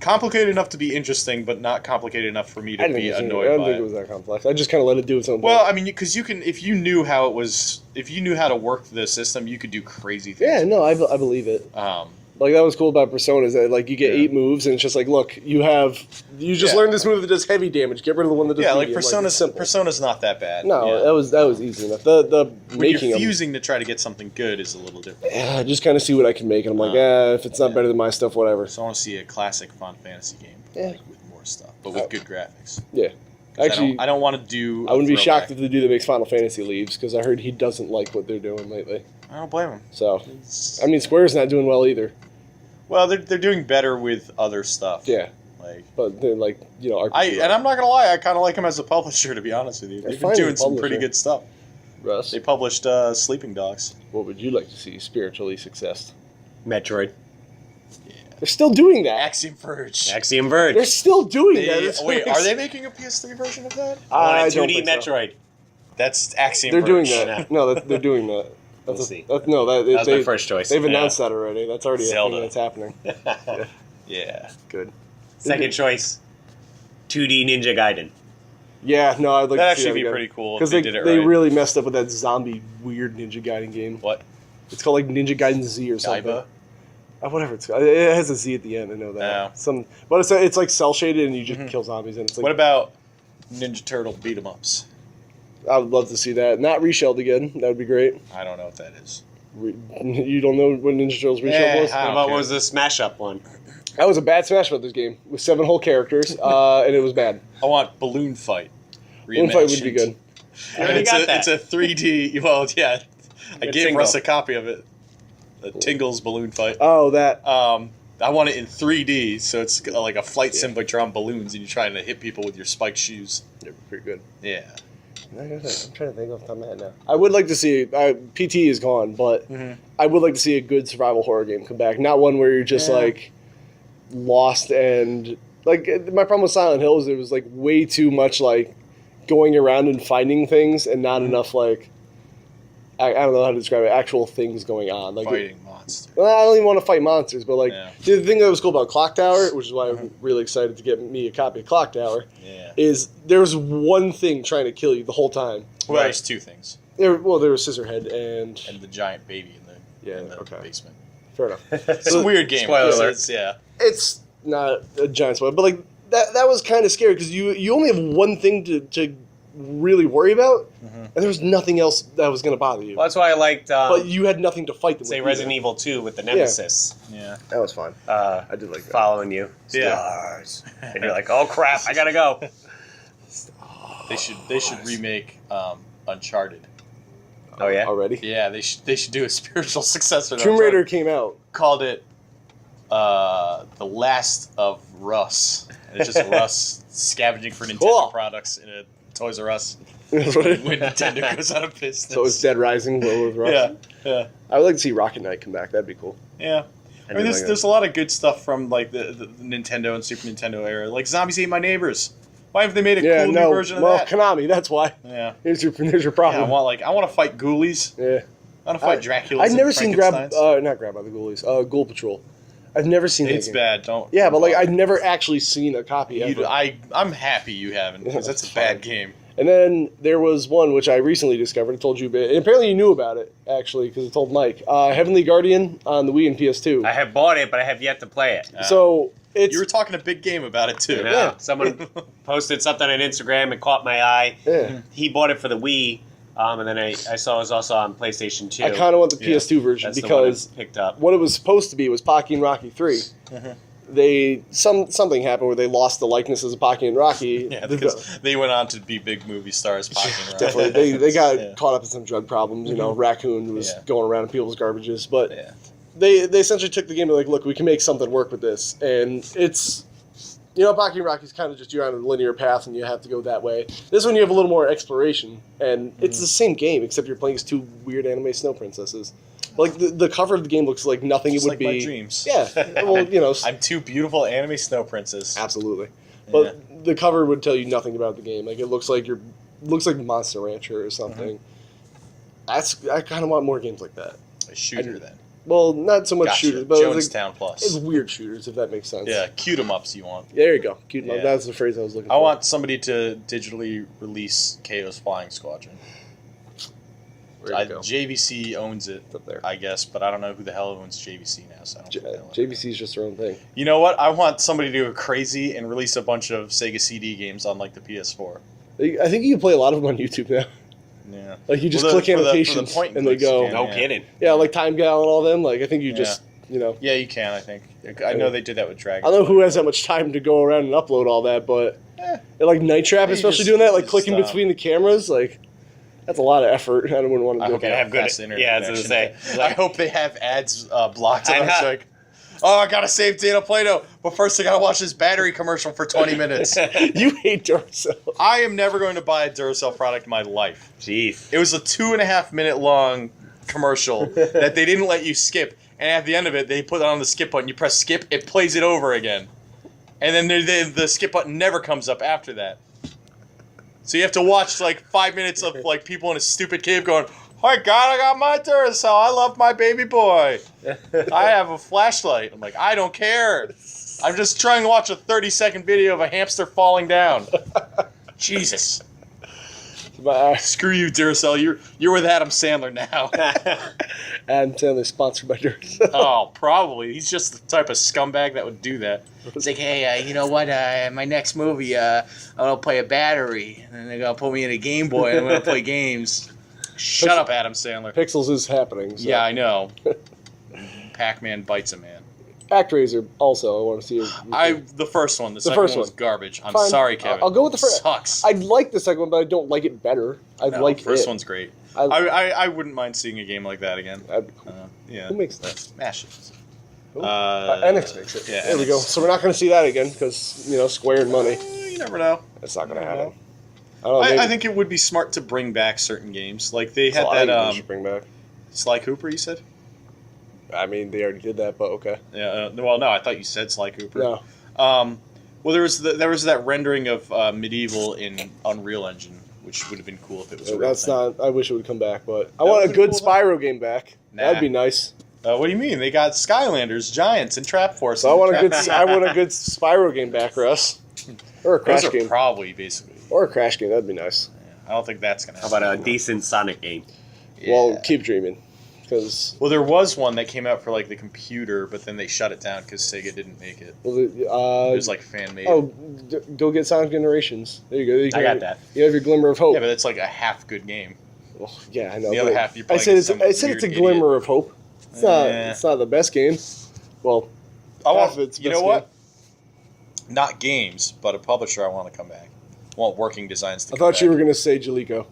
complicated enough to be interesting, but not complicated enough for me I to didn't be think annoyed it by was that complex. I just kind of let it do its own Well, thing. I mean, because you can, if you knew how it was, if you knew how to work the system, you could do crazy things. Yeah, no, I believe it. Like, that was cool about Persona is that, like, you get Yeah. 8 moves, and it's just like, look, you just Yeah. learned this move that does heavy damage. Get rid of the one that does Yeah, like medium. Persona's it's simple. Persona's not that bad. No, yeah. that was easy enough. The when making you're them, fusing to try to get something good is a little different. yeah, just kind of see what I can make, and I'm like, if it's not better than my stuff, whatever. So I want to see a classic Final Fantasy game, Yeah. like with more stuff, but with good graphics. Yeah. 'Cause Actually, I don't want to do. I wouldn't be shocked throwback. if the dude that makes Final Fantasy leaves, because I heard he doesn't like what they're doing lately. I don't blame him. So, I mean, Square's not doing well either. Well, they're doing better with other stuff. Yeah, Like but they're like, RPG. and I'm not gonna lie, I kind of like them as a publisher. To be honest with you, They're they've been fine doing as a some pretty publisher. good stuff. Russ, They published Sleeping Dogs. what would you like to see spiritually success? Metroid. They're still doing that. Axiom Verge. Axiom Verge. They're still doing that. They, It's wait, like- are they making a PS3 version of that? I I want a don't 2D think so. Metroid. That's Axiom They're doing Verge. that. No, they're doing that. We'll see. No, That was my first choice. They've announced that already. That's already Zelda. a thing that's happening. Yeah. Good. Second choice, 2D Ninja Gaiden. Yeah, no, I'd like That'd to see actually that be pretty cool if because they did it they right. really messed up with that zombie weird Ninja Gaiden game. What? It's called like Ninja Gaiden Z or something. Gaiba? Whatever it's called. It has a Z at the end. I know that. Oh. But it's like cell shaded and you just kill zombies and it's like. What about Ninja Turtle beat 'em ups? I would love to see that. Not reshelled again. That would be great. I don't know what that is. You don't know what Ninja Turtles reshelled was? I What don't about care. what was the Smash Up one? That was a bad Smash Brothers game with 7 whole characters, and it was bad. I want Balloon Fight. One fight would be good. You already It's got a, that. it's a 3D. Well, yeah. I Good gave Tingle. Russ a copy of it. The Tingles Balloon Fight. Oh, that. I want it in 3D, so it's like a flight sim, but you're on balloons and you're trying to hit people with your spiked shoes. Yeah, pretty good. Yeah. I'm trying to think off the top of my head now. I would like to see. PT is gone, but I would like to see a good survival horror game come back. Not one where you're just like lost and like. My problem with Silent Hill is it was like way too much like going around and finding things and not enough like. I don't know how to describe it. Actual things going on, like Fighting monsters. well, I don't even want to fight monsters, but like Yeah. the thing that was cool about Clock Tower, which is why I'm really excited to get me a copy of Clock Tower, Yeah. is there was one thing trying to kill you the whole time. Well, there's two things. There was Scissorhead and And the giant baby in the okay. basement. fair enough. It's a weird game. Spoiler because alert. it's- yeah. It's not a giant spoiler, but like that was kind of scary because you only have one thing to really worry about, and there was nothing else that was going to bother you. Well, that's why I liked, But you had nothing to fight them say, with. Resident Evil 2 with the Nemesis Yeah. That was fun. I did like that. following you. Yeah. Stars. And you're like, oh crap, I gotta go. They should remake Uncharted. Oh, yeah? Already. Yeah, they should do a spiritual successor to Tomb Uncharted. Raider came out. Called it The Last of Russ. And it's just Russ scavenging for Nintendo Cool. products in a Toys R Us That's what it- when Nintendo goes out of business. so it's Dead Rising with Rush. Yeah, yeah, I would like to see Rocket Knight come back. That'd be cool. yeah. I mean, there's a lot of good stuff from like the Nintendo and Super Nintendo era. Like Zombies Ate My Neighbors. Why have they made a cool new version of that? Konami. That's why. Yeah. There's your Yeah, problem. I want to fight ghoulies. Yeah. I want to fight Dracula. I've never seen not Grab by the Ghoulies. Ghoul Patrol. I've never seen that It's game. bad. Don't. Yeah, but like I've never actually seen a copy ever. I'm happy you haven't because that's a bad game. And then there was one which I recently discovered. I told you, and apparently you knew about it actually because I told Mike. Heavenly Guardian on the Wii and PS2. I have bought it, but I have yet to play it. So it's You were talking a big game about it too. You know, Yeah. someone posted something on Instagram and caught my eye. yeah. He bought it for the Wii, and then I saw it was also on PlayStation 2. I kind of want the Yeah. PS2 version That's the one I because picked up. what it was supposed to be was Pocky and Rocky 3. Something happened where they lost the likenesses of Pocky and Rocky. Yeah, because they went on to be big movie stars. Definitely, they got Yeah. caught up in some drug problems. You know, Raccoon was Yeah. going around in people's garbages, but Yeah. they essentially took the game and like, look, we can make something work with this, and it's. You know, Pocky and Rocky's kind of just you're on a linear path and you have to go that way. This one you have a little more exploration, and it's the same game except you're playing as two weird anime snow princesses. Like the cover of the game looks like nothing Just it would like be. my dreams. Yeah, well, you know, I'm two beautiful anime snow princes. absolutely. But the cover would tell you nothing about the game. Like it looks like Monster Rancher or something. I kind of want more games like that. A shooter then. Well, not so much Gotcha. shooters, but it's Jonestown Plus. weird shooters if that makes sense. Yeah, cute 'em ups you want. There you go. Cute. Yeah. That's the phrase I was looking I for. want somebody to digitally release Chaos Flying Squadron. Where'd it go? JVC owns it, It's up there. I guess, but I don't know who the hell owns JVC now. So I don't think they'll let it. JVC is just their own thing. You know what? I want somebody to go crazy and release a bunch of Sega CD games on like the PS4. I think you can play a lot of them on YouTube now. Yeah. Like you just Well, click for the annotations point and and they clicks, go. you can. No Yeah. kidding. Yeah, like Time Gal and all them. Like I think you Yeah. just Yeah, you can. I think. I know they did that with Dragon. I don't know who has that much time to go around and upload all that, but like Night Trap, Yeah, you especially just- doing that, like just, clicking between the cameras, like that's a lot of effort. I wouldn't want to I do hope it. they have have good- fast internet. yeah, I was gonna connection. I hope they have ads blocked. I And know. it's like, oh, I gotta save Dana Plato, but first I gotta watch this battery commercial for 20 minutes. You hate Duracell. I am never going to buy a Duracell product in my life. Jeez. It was a 2.5 minute long commercial that they didn't let you skip, and at the end of it, they put it on the skip button. You press skip, it plays it over again, and then the skip button never comes up after that. So you have to watch like 5 minutes of like people in a stupid cave going, "Oh my God, I got my Duracell. I love my baby boy. I have a flashlight." I'm like, I don't care. I'm just trying to watch a 30-second video of a hamster falling down. Jesus. Screw you, Duracell. You're with Adam Sandler now. Adam Sandler sponsored by Duracell. Oh, probably. He's just the type of scumbag that would do that. It's like, hey, you know what? My next movie, I'm gonna play a battery, and then they're gonna put me in a Game Boy, and I'm gonna play games. Shut up, Adam Sandler. Pixels is happening. So. Yeah, I know. Pac-Man bites a man. ActRaiser also. I want to see. The first one. The second first one was one. garbage. I'm Fine. sorry, Kevin. I'll go with the first. Sucks. I like the second one, but I don't like it better. I No, like first it. one's great. I- I wouldn't mind seeing a game like that again. That'd be cool. Yeah. Who makes that? Smash it. Who? NX makes it. Yeah, There we go. NX. So we're not going to see that again because Square and money. You never know. That's not going to I don't happen. I don't know. maybe- I think it would be smart to bring back certain games. Like they that's had all I think we that should bring back. Sly Cooper, you said? I mean, they already did that, but okay. Yeah. Well, no, I thought you said Sly Cooper. No. Well, there was that rendering of Medieval in Unreal Engine, which would have been cool if it was. A real That's thing. not. I wish it would come back, but I That want a would've good been cool, Spyro game back. Nah. That'd be nice. What do you mean? They got Skylanders, Giants, and Trap Force. So I want a good. I want a good Spyro game back, Russ. Or a Those Crash are game. probably basically. Or a Crash game. That'd be nice. I don't think that's gonna. How happen. about a decent Sonic game? Yeah. Well, keep dreaming, because Well, there was one that came out for like the computer, but then they shut it down because Sega didn't make it. It was like fan made. go get Sonic Generations. There you go. You I got that. You have your glimmer of hope. Yeah, but it's like a half good game. Well, yeah, I know. The other but half you're I playing said as some I said it's a weird glimmer of hope. It's not. Yeah. It's not the best game. Well, I half want. of it's You best know what? Not games, but a publisher. I want to come back. I want Working Designs to I come thought you back. were gonna say Jaleco.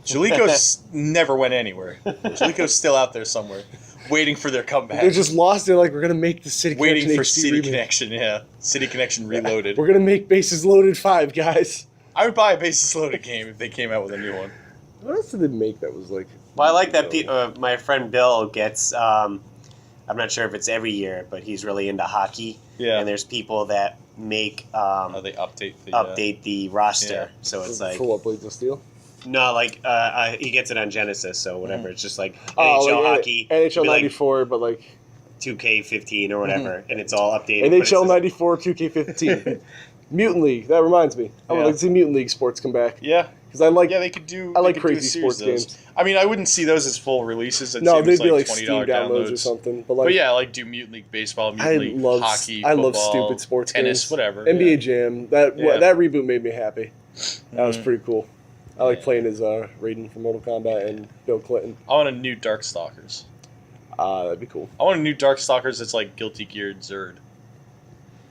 Jaleco's never went anywhere. Jaleco's still out there somewhere, waiting for their comeback. They just lost. They're like, we're gonna make the City waiting Connection for HD City remake. Connection. Yeah, City Connection Reloaded. We're gonna make Bases Loaded 5, guys. I would buy a Basis Loaded game if they came out with a new one. What else did they make that was like? Well, I like that my friend Bill gets. I'm not sure if it's every year, but he's really into hockey. Yeah. And there's people that make They update the update the roster, yeah. so it's like For what, Blades of Steel? no, like he gets it on Genesis, so whatever. It's just like Oh, NHL like hockey, NHL it'd be like 94, but like 2K15 or whatever, and it's all updated. but it's NHL just- 94, 2K15. Mutant League. That reminds me. I would Yeah. like to see Mutant League sports come back Yeah, because I like. yeah, they could do. I like they could do a crazy series sports of those. games. I mean, I wouldn't see those as full releases. I'd No, see them they'd as be like $20 Steam downloads or something. But like, But yeah, like do Mutant League Baseball, Mutant I League love Hockey, I love football, stupid sports tennis, games. whatever. NBA yeah. Jam. That Yeah. that reboot made me happy. That was Mhm. pretty cool. I like Yeah. playing as Raiden from Mortal Kombat and Bill Clinton. I want a new Darkstalkers. That'd be cool. I want a new Darkstalkers that's like Guilty Geared Zerd.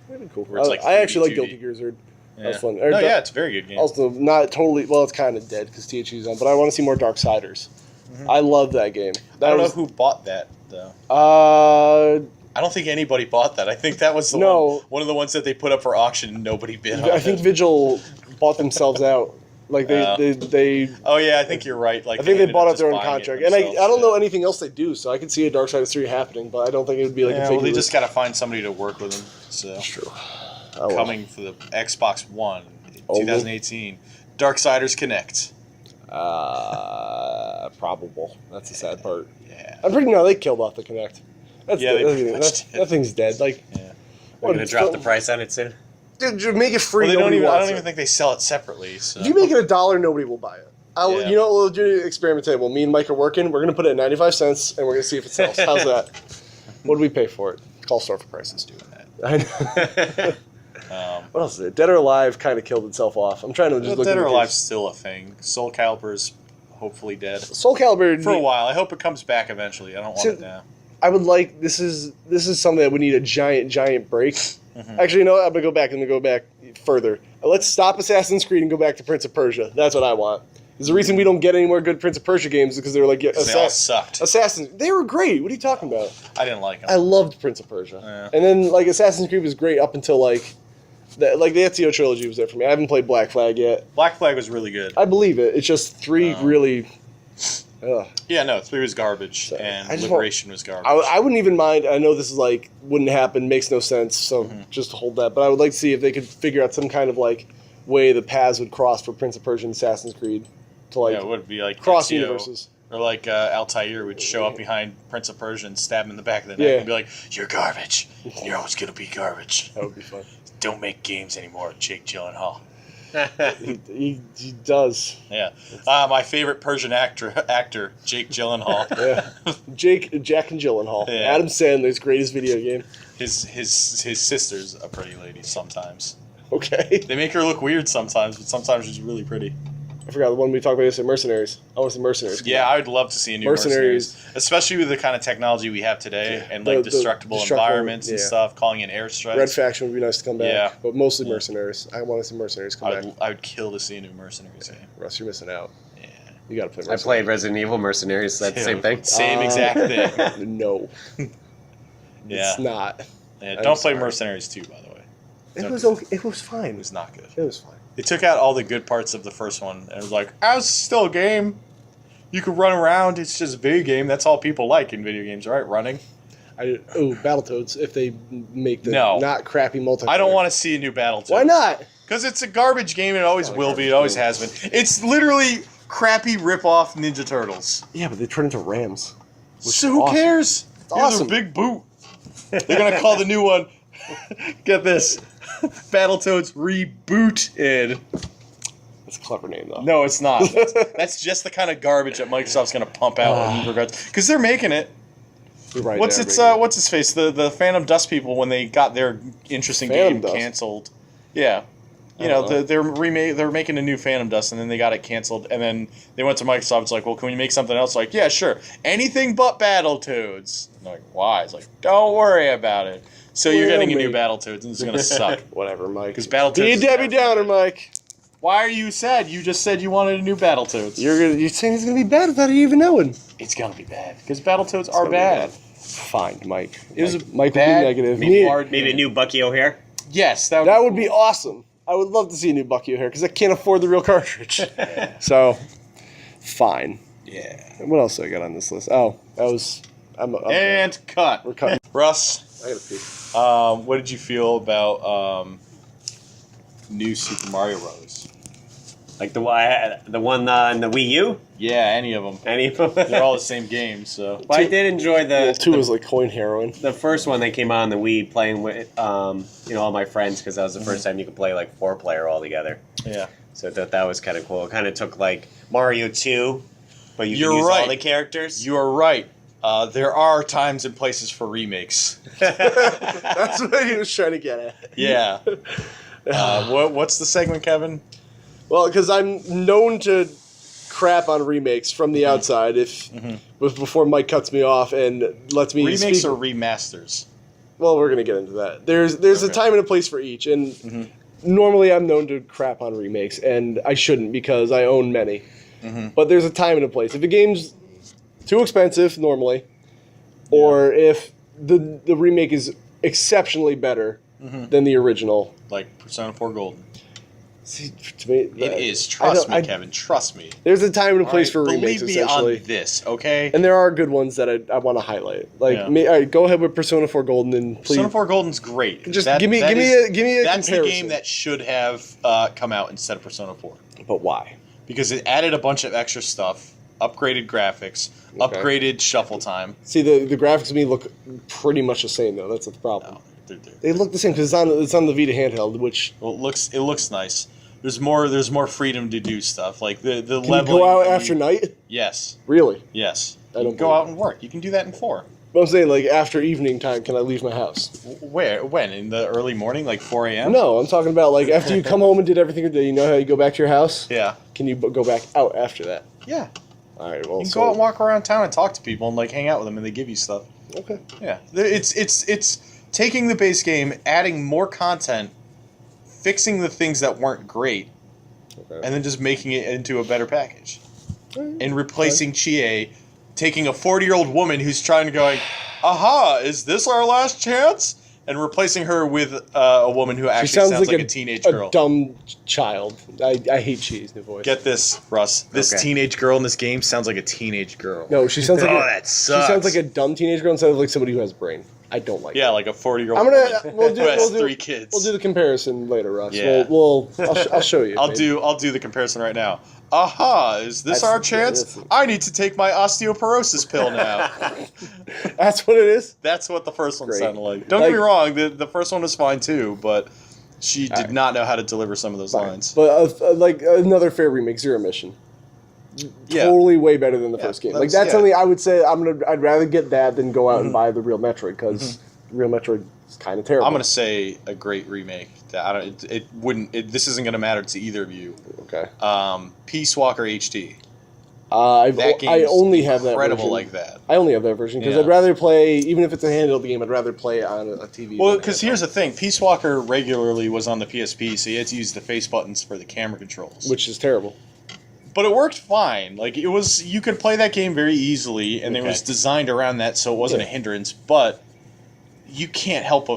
That'd be cool. Where it's like I actually like 3D. Guilty Gear Zerd. Yeah. That's fun. No, yeah, it's a very good game. Also, not totally. Well, it's kind of dead because THQ's on, but I want to see more Darksiders. Mhm. I love that game. I don't was, know who bought that though. Uh, I don't think anybody bought that. I think that was the No. one of the ones that they put up for auction and nobody bid on. I think it. Vigil bought themselves out. Like they Oh yeah, I think you're right. Like I think they ended bought up out their just own buying it contract, and I themselves, don't know yeah. anything else they do, so I could see a Darksiders 3 happening, but I don't think it would be like Yeah, a well, fake. they just got to find somebody to work with them. So That's true. Oh, well. coming for the Xbox One, Oh, 2018, Darksiders Connect. Probable. That's the sad part. Yeah. I'm pretty sure they killed off the Kinect. That's Yeah, they pretty that, much that, did. that thing's dead. Like, Yeah. We're gonna drop the price on it soon. dude, make it free. Well, they don't nobody even. I wants don't even it. think they sell it separately. So. If you make it $1, nobody will buy it. Yeah. You know what we'll do? Experiment table. Me and Mike are working. We're gonna put it at 95 cents, and we're gonna see if it sells. How's that? What do we pay for it? Call store for prices. Doing that. I know. What else is it? Dead or Alive kind of killed itself off. I'm trying to just look. Dead at or the Alive's case. still a thing. Soul Calibur's hopefully dead Soul Calibur for a while. I hope it comes back eventually. I don't want it now. I would like this is something that would need a giant break. Mhm. Actually, you know what? I'm gonna go back. I'm gonna go back further. Let's stop Assassin's Creed and go back to Prince of Persia. That's what I want. Because the reason we don't get any more good Prince of Persia games is because they were like They all sucked. Assassins. They were great. What are you talking about? I didn't like them. I loved Prince of Persia. Yeah. And then like Assassin's Creed was great up until like the Ezio trilogy was there for me. I haven't played Black Flag yet. Black Flag was really good. I believe it. It's just 3 really. Ugh. Yeah, no, 3 was garbage, So, and I just Liberation was garbage. I wouldn't even mind. I know this is like wouldn't happen, makes no sense. So just hold that. But I would like to see if they could figure out some kind of like way the paths would cross for Prince of Persia and Assassin's Creed to like yeah, it would be like cross Ezio, universes. Or like Altair would show up behind Prince of Persia and stab him in the back of the neck Yeah. and be like, "You're garbage. You're always gonna be garbage. That would be fun. Don't make games anymore, Jake Gyllenhaal." He does. Yeah, my favorite Persian actor, Jake Gyllenhaal. Yeah. Jack and Gyllenhaal. Yeah. Adam Sandler's greatest video game. His sister's a pretty lady sometimes. Okay. They make her look weird sometimes, but sometimes she's really pretty. I forgot the one we talked about yesterday, Mercenaries. I want to see Mercenaries. Yeah, I would love to see a new Mercenaries. Mercenaries, especially with the kind of technology we have today and The like destructible environments and yeah. stuff, calling in airstrikes. Red Faction would be nice to come back. Yeah. But mostly Yeah. Mercenaries. I want to see Mercenaries come back. I would kill to see a new Mercenaries game. Russ, you're missing out. Yeah. You got to play I Mercenaries. played Resident Evil Mercenaries. That's the same thing. Same exact thing. No. Yeah. It's not. Yeah, I'm don't play sorry. Mercenaries 2, by the way. It was okay. It was fine. It was not good. It was fine. They took out all the good parts of the first one, and it was like, "Oh, it's still a game. You can run around. It's just a video game. That's all people like in video games, right? Running." Battletoads, if they make the No. not crappy multiplayer. I don't want to see a new Battletoads. Why not? Because it's a garbage game, and it always Not a will be. It garbage always game. has been. It's literally crappy rip-off Ninja Turtles. Yeah, but they turn into rams. Which So is who awesome. cares? Here's awesome. a big boot. They're gonna call the new one. Get this, Battletoads Rebooted. That's a clever name, though. No, it's not. That's just the kind of garbage that Microsoft's gonna pump out in regards because they're making it. You're right. What's there, its Brady. what's his face? The Phantom Dust people when they got their interesting Phantom game Dust? canceled. Yeah. You I know, don't know. they're making a new Phantom Dust, and then they got it canceled, and then they went to Microsoft. It's like, well, can we make something else? Like, yeah, sure, anything but Battletoads. And they're like, why? It's like, don't worry about it. So you're Well, getting a new mate. Battletoads, and it's gonna suck. Whatever, Mike. Because Battletoads. Be a is Debbie garbage. Downer, Mike. Why are you sad? You just said you wanted a new Battletoads. You're saying it's gonna be bad without you even knowing. It's gonna be bad because Battletoads are gonna be bad. Fine, Mike. It was Mike would be bad, negative. maybe hard. Maybe a new Bucky O'Hare. Yes, That would be awesome. I would love to see a new Bucky O'Hare because I can't afford the real cartridge. So, fine. Yeah. What else do I got on this list? Oh, that was. I'm And cut. we're cutting. Russ, I gotta pee. what did you feel about new Super Mario Bros? Like the one on the Wii U. Yeah, any of them. Any of them? They're all the same game, so. Well, I did enjoy Well, two was like coin heroin. the first one that came out on the Wii, playing with all my friends because that was the first time you could play like 4-player all together. Yeah. So I thought that was kind of cool. It kind of took like Mario 2, but you You're can use right. all the characters. You are right. There are times and places for remakes. That's what he was trying to get at. Yeah. What's the segment, Kevin? Well, because I'm known to crap on remakes from the outside. Before Mike cuts me off and lets me Remakes speak. or remasters? Well, we're gonna get into that. There's a Okay. time and a place for each, and normally I'm known to crap on remakes, and I shouldn't because I own many. But there's a time and a place. If a game's too expensive, normally, or if the remake is exceptionally better than the original. Like Persona 4 Golden. See, to me, It is. Trust me, Kevin. Trust me. There's a time and a place All for right, remakes, believe me essentially. on this, okay? And there are good ones that I want to highlight. Like, Yeah. all right, go ahead with Persona 4 Golden and please. Persona 4 Golden's great. Just That- give me that a is- comparison. That's the game that should have come out instead of Persona 4 But why? because it added a bunch of extra stuff, upgraded graphics, Okay. upgraded shuffle time. See, the graphics to me look pretty much the same though. That's the problem. No, They look the same because it's on the Vita handheld, which well, it looks nice, There's more freedom to do stuff. Like the Can you leveling. go out after night? Yes. Really? Yes. I You don't can go believe out and work. You can do that in 4. But I'm saying, like, after evening time, can I leave my house? Where? When? In the early morning, like 4 a.m.? No, I'm talking about, like, after you come home and did everything today, you know how you go back to your house? Yeah. Can you go back out after that? Yeah. All right, well, You can so- go out and walk around town and talk to people and like hang out with them, and they give you stuff. Okay. Yeah. It's taking the base game, adding more content, fixing the things that weren't great, Okay. and then just making it into a better package. Alright. And replacing Chie, taking a 40-year-old woman who's trying to go, aha, is this our last chance? And replacing her with a woman who She actually sounds, sounds like a a teenage girl. dumb child. I hate Cheese, new voice. Get this, Russ. This Okay. teenage girl in this game sounds like a teenage girl. No, she sounds like Oh, a, that she sounds sucks. like a dumb teenage girl instead of like somebody who has a brain. I don't like Yeah, that. like a 40-year-old I'm gonna woman who has 3 kids. kids. We'll do the comparison later, Russ. Yeah. I'll show you. I'll maybe. do the comparison right now. Aha, is this That's- our yeah, chance? that's- I need to take my osteoporosis pill now. That's what it is. That's what the first one Great. sounded like. Don't get me Like- wrong, the first one was fine too, but she did Alright. not know how to deliver some of those Fine. lines. But like another fair remake, Zero Mission. Yeah. Totally way better than the Yeah, first game. that's- Like that's yeah. something I would say I'd rather get that than go out Mm-hmm. and buy the real Metroid because real Metroid is kind of terrible. I'm gonna say a great remake. That I don't. It wouldn't. This isn't gonna matter to either of you. Okay. Peace Walker HD. That That game I is only have that incredible version. like that. I only have that version because Yeah. I'd rather play, even if it's a handheld game, I'd rather play it on a TV. Well, than because handheld. here's the thing: Peace Walker regularly was on the PSP, so you had to use the face buttons for the camera controls. which is terrible. But it worked fine. Like it was, you could play that game very easily, and it Okay. was designed around that, so it wasn't Yeah. a hindrance. But you can't help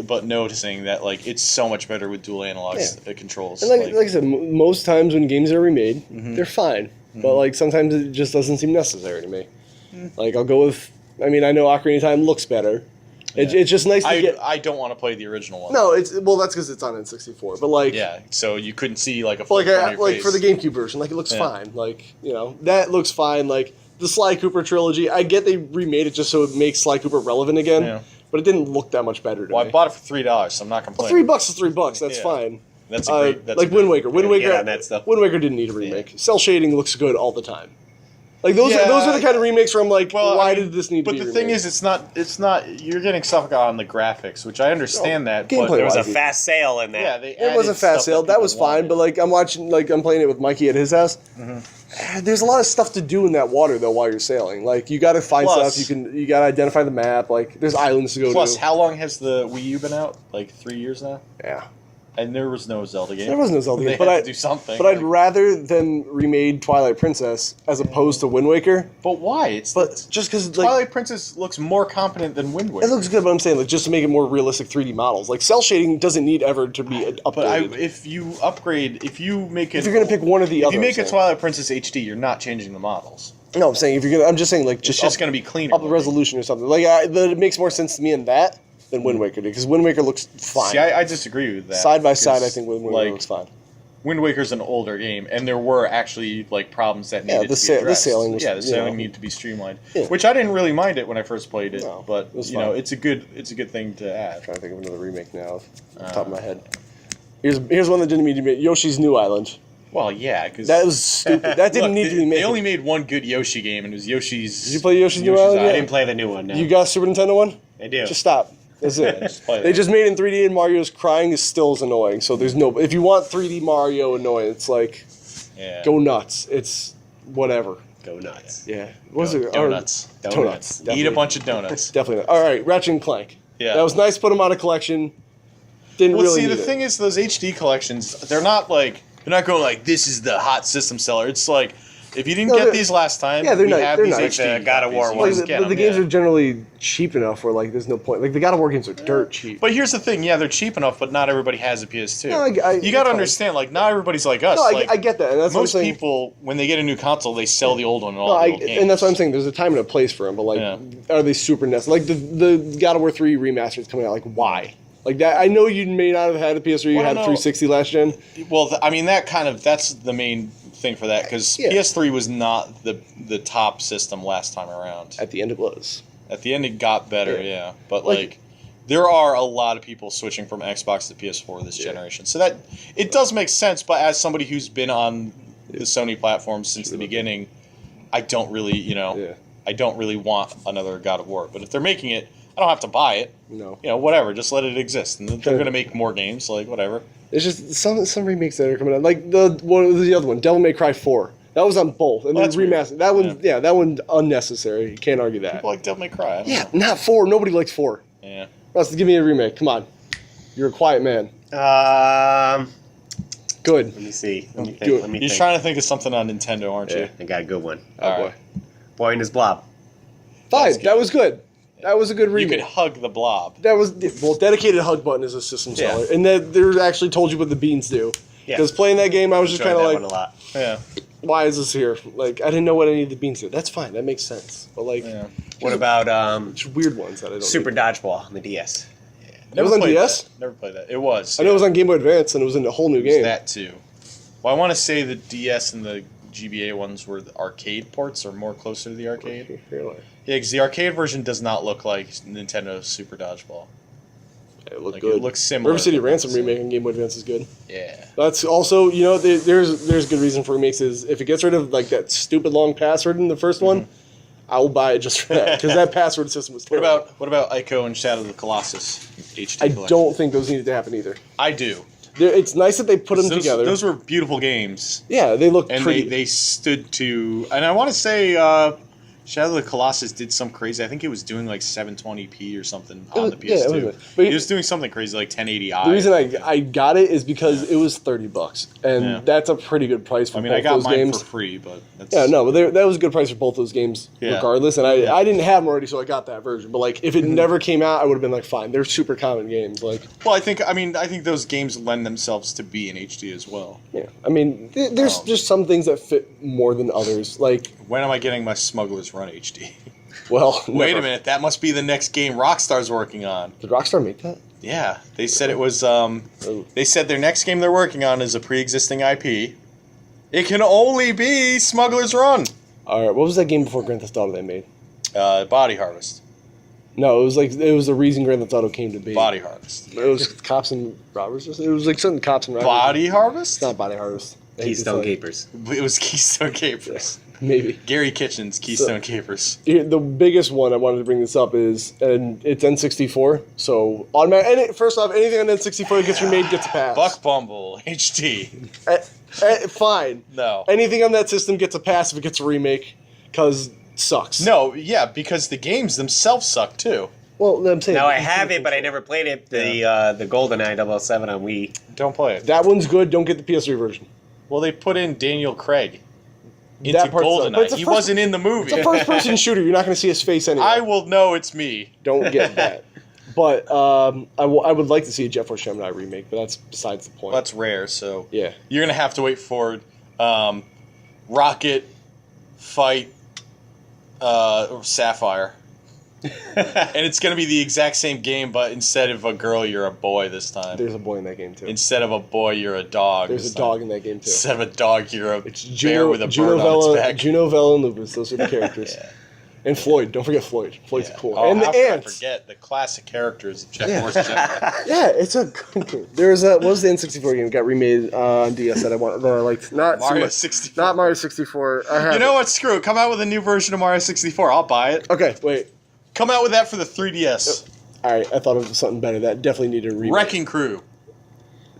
but noticing that like it's so much better with dual analog controls. And like I said, most times when games are remade, Mm-hmm. they're fine. But like sometimes it just doesn't seem necessary to me. Mm. Like I'll go with. I mean, I know Ocarina of Time looks better. It's just nice to get. I don't want to play the original one. No, that's because it's on N64. But like, Yeah, so you couldn't see like a but, like flip on your like face. for the GameCube version, like it looks Yeah. fine. Like that looks fine. Like the Sly Cooper trilogy, I get they remade it just so it makes Sly Cooper relevant again. Yeah. But it didn't look that much better to Well, I me. bought it for $3, so I'm not complaining. $3 is $3. That's Yeah. fine. That's a great. That's like a great Wind Waker. Wind Yeah, Waker. get on that stuff. Wind Waker didn't need a remake. Cell shading looks good all the time. Like those Yeah. are the kind of remakes where I'm like, Well, why I mean, did this need to But be? the remade? thing is, it's not. You're getting stuff on the graphics, which I understand that. gameplay But There was a Wise. fast sale in that. yeah, they it was a added fast stuff sale. That people was fine. wanted. But like I'm watching, like I'm playing it with Mikey at his house. There's a lot of stuff to do in that water though while you're sailing. Like you got to find Plus- stuff. You got to identify the map. Like there's islands to go Plus, to. how long has the Wii U been out? Like 3 years now, Yeah, and there was no Zelda game. there was no Zelda They game, but had I to do something. but I'd like- rather than remade Twilight Princess as opposed to Wind Waker. But why? It's But just because like Twilight Princess looks more competent than Wind Waker. it looks good, but I'm saying like just to make it more realistic 3D models. Like cell shading doesn't need ever to be updated. But if you upgrade, if you make it, if you're gonna pick one or the if other, you make I'm a saying. Twilight Princess HD, you're not changing the models. No, I'm saying if you're gonna, I'm just saying like It's just just up, going to be cleaner. up the resolution or something. Like it makes more sense to me in that than Wind Waker did because Wind Waker looks fine. See, I disagree with that. Side by side, I because, think Wind Waker like, looks fine. Wind Waker's an older game, and there were actually like problems that Yeah, needed the to be addressed. sailing was- yeah, the sailing you know. needed to be streamlined, Yeah. which I didn't really mind it when I first played it. No, but it was you know, fine. it's a good thing to add. I'm trying to think of another remake now off the top of my head. Here's one that didn't need to be Yoshi's New Island. Well, yeah, because That was stupid. That didn't need to be made. They only made one good Yoshi game, and it was Yoshi's. Did you play Yoshi's New Island I yet? didn't play the new one. No. You got a Super Nintendo one? I do. Just stop. That's it. Just play They that. just made it in 3D and Mario's crying is still as annoying. So there's no. If you want 3D Mario annoying, it's like Yeah. go nuts. It's whatever. Go nuts. Yeah. What was it? Donuts. Donuts. Eat a Definitely. bunch of donuts. Definitely. Not. All right, Ratchet and Clank. Yeah. That was nice. To put them on a collection. Didn't Well, really. see, need the it. thing is, those HD collections, they're not going like this is the hot system seller. It's like if you didn't No, get they're- these last time, yeah, they're we not- have they're these not. HD Like the God of War copies. You ones. just Like, get the them, games yeah. are generally cheap enough where like there's no point. Like the God of War games are dirt cheap. But here's the thing, yeah, they're cheap enough, but not everybody has a PS2. No, I- you got it's to fine. understand, like, not everybody's like us. No, like, I get that, and that's what I'm most saying. people, when they get a new console, they sell the old one and all No, the old games. and that's what I'm saying. There's a time and a place for them, but like, Yeah. are they super necessary? Like the God of War 3 remaster is coming out. Like, why? Like that. I know you may not have had a PS3. You Well, had no. 360 last gen. Well, I mean, that's the main thing for that, because Yeah. PS3 was not the top system last time around. At the end, it was. At the end, it got better, Yeah. yeah. But, Like- like, there are a lot of people switching from Xbox to PS4 this generation. So that it does make sense, but as somebody who's been on the Sony platform since the beginning, I don't really, I don't really want another God of War. But if they're making it, I don't have to buy it. No. Whatever, just let it exist. And they're going to make more games, like whatever. It's just some remakes that are coming out. Like the other one, Devil May Cry 4. That was on both. And then remastered. That one, that one's unnecessary. You can't argue that. People like Devil May Cry. I don't know. Not 4. Nobody likes 4. Yeah. Russ, give me a remake. Come on. You're a quiet man. Good. Let me see. Let me think. Do it. Let me You're think. trying to think of something on Nintendo, aren't you? I got a good one. Oh, All boy. right. Boy and his Blob. Fine. That's good. That was good. That was a good You remake. could hug the blob. That was dedicated hug button is a system seller, and that they actually told you what the beans do. Yeah. Because playing that game, I was just Enjoyed kind that of one like, a lot. Yeah. why is this here? Like, I didn't know what any of the beans did. That's fine. That makes sense. But like, Yeah. What about just weird ones that I don't. Super get. Dodgeball on the DS? It was on played DS? that. Never played that. It was. I know it was on Game Boy Advance, and it was in a whole new It was game. that too. Well, I want to say the DS and the GBA ones were the arcade ports, or more closer to the arcade. Really? Yeah, because the arcade version does not look like Nintendo Super Dodgeball. It looked Like, good. it looks similar. River City but not Ransom the same. remake on Game Boy Advance is good. Yeah. That's also, there's good reason for remakes is if it gets rid of like that stupid long password in the first one, I will buy it just for that because that password system was What terrible. about Ico and Shadow of the Colossus HD I collection? don't think those needed to happen either. I do. It's nice that they put them Those, together. Those were beautiful games, Yeah, they look and pretty. they stood to. And I want to say Shadow of the Colossus did some crazy. I think it was doing like 720p or something on the PS2. yeah, it was nice. But It was doing something crazy like 1080i. the reason I got it is because it was $30, and Yeah. that's a pretty good price for I mean, both I got those mine games. for free, but that's, Yeah, no, but that was a good price for both those games, Yeah. regardless. And I didn't have them already, so I got that version. But like, if it never came out, I would have been like, fine. They're super common games. Like, Well, I think those games lend themselves to be in HD as well. yeah, I mean, there's just some things that fit more than others. Like, When am I getting my Smuggler's Run HD? well, Wait never. a minute, that must be the next game Rockstar's working on. Did Rockstar make that? Yeah, they said it was. They said their next game they're working on is a pre-existing IP. It can only be Smuggler's Run. All right, what was that game before Grand Theft Auto they made? Body Harvest. No, it was the reason Grand Theft Auto came to be. Body Harvest. It was Cops and Robbers. It was like something Cops and Robbers. Body Harvest? It's not Body Harvest. Keystone It's like- Capers. It was Keystone Capers. Maybe. Gary Kitchen's Keystone Capers. The biggest one I wanted to bring this up is, and it's N64, so automatic. First off, anything on N64 that gets remade gets a pass. Buck Bumble HD. Fine. No. Anything on that system gets a pass if it gets a remake, because sucks. No, yeah, because the games themselves suck too. Well, I'm saying Now I have it, but I never played it. The GoldenEye 007 on Wii. Don't play it. that one's good. Don't get the PS3 version. Well, they put in Daniel Craig into That part's not- but it's GoldenEye. a He first- wasn't in the movie. It's a first-person shooter. You're not going to see his face anyway. I will know it's me. Don't get that. But I would like to see a Jet Force Gemini remake, but that's besides the point. That's rare, so yeah. you're gonna have to wait for Rocket fight Sapphire, and it's gonna be the exact same game, but instead of a girl, you're a boy this time. There's a boy in that game, too. Instead of a boy, you're a dog. There's this a dog time. in that game, too. Instead of a dog, you're a It's bear Juno, with a Juno bird on its Vela, back. Juno, Vela, and Lupus. Those are the characters. Yeah. And Floyd. Don't forget Floyd. Floyd's cool. Oh, and the how could I ants. forget the classic characters of Jet Yeah. Force Gemini. Yeah, it's a good game. There's what was the N64 game that got remade on DS that I liked? Not so Mario much- 64. Not Mario 64. I have You know it. what? Screw it. Come out with a new version of Mario 64. I'll buy it. Okay, wait. Come out with that for the 3DS. All right, I thought of something better. That definitely needed a remake. Wrecking Crew.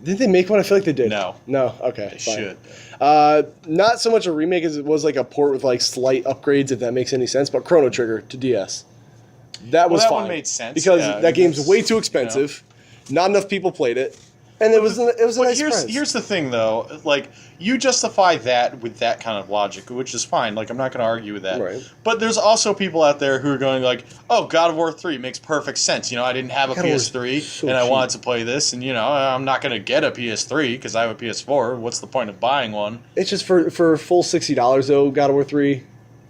Did they make one? I feel like they did. No. No. Okay. They fine. should. Not so much a remake as it was like a port with like slight upgrades, if that makes any sense. But Chrono Trigger to DS. That was that fine one made sense, because yeah, that game's that's- way too expensive. Not enough people played it, and it was a But nice here's price. here's the thing though, like you justify that with that kind of logic, which is fine. Like I'm not going to argue with that. Right. But there's also people out there who are going like, "Oh, God of War 3 makes perfect sense." You know, I didn't have a God of War's PS3 so and I cheap. wanted to play this, and you know, I'm not going to get a PS3 because I have a PS4. What's the point of buying one? It's just for full $60 though. God of War 3.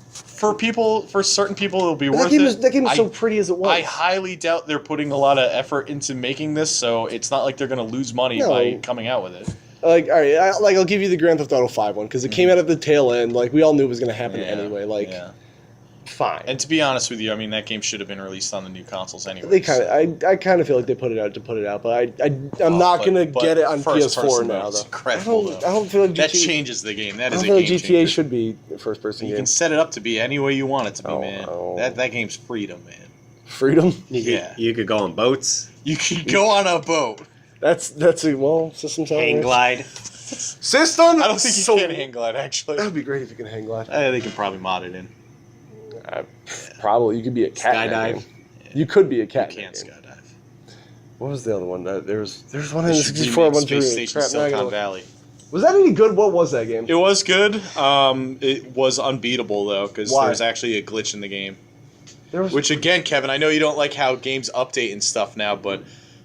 For certain people, it'll be But worth that game was I- so pretty as it was. I highly doubt they're putting a lot of effort into making this, so it's not like they're going to lose money No. by coming out with it. Like, all right, I'll give you the Grand Theft Auto 5 one because it came out at the tail end. Like, we all knew it was going to happen Yeah, anyway. Like, yeah. fine. And to be honest with you, I mean that game should have been released on the new consoles anyway. They kind of, I kind of feel like they put it out to put it out, but I'm not gonna get it on PS4 now though. Incredible, I don't feel like that GTA, changes the game. That I is don't a feel like game GTA changer. should be a first person You game. can set it up to be any way you want it to be, Oh, man. oh. That game's freedom, man. Freedom. Yeah. You could go on boats, You can go on a boat. That's a system sound. hang glide. System. I don't think you can hang glide, actually. That would be great if you can hang glide. They can probably mod it in. Probably you could be a cat. in that Skydive. game. You could be a cat. You in can't that game. skydive. What was the other one? There's one in They the should 64. remake A bunch of Space Station crap. Now I Silicon gotta- Valley. Was that any good? What was that game? It was good. It was unbeatable though, because Why? there's actually a glitch in the game. There was, Which again, Kevin, I know you don't like how games update and stuff now, but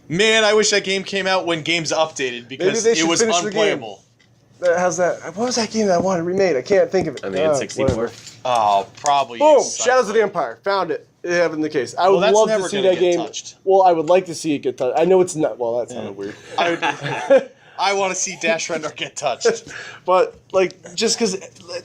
man, I wish that game came out when games updated because they it should was finish the game. unplayable. how's that? What was that game that I wanted remade? I can't think of it. On the N64. Whatever. Oh, probably. Boom! Excite- Shadows of the Empire. Found it. It happened the case. I Well, would that's love never to see gonna that get game. touched. Well, I would like to see it get touched. I know it's not. Well, that sounded weird. I want to see Dash Render get touched. But like, just because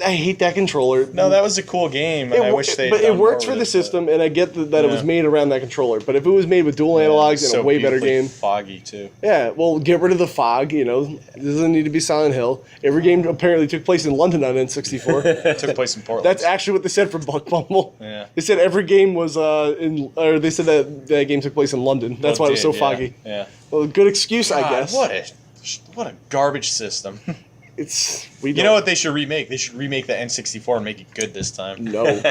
I hate that controller. No, that was a cool game, and I wish they. But it works for the system, and I get that it was Yeah. made around that controller. But if it was made with dual analogs and a way better game, Foggy too. yeah, well, get rid of the fog. You know, it doesn't need to be Silent Hill. Every game apparently took place in London on N64. It took place in Portland. That's actually what they said for Buck Bumble. Yeah. They said every game was or they said that game took place in London. That's why it was so Yeah, foggy. Yeah. Well, good excuse, I God, guess. What a garbage system. We You know what they should remake? They should remake the N64 and make it good this time. No.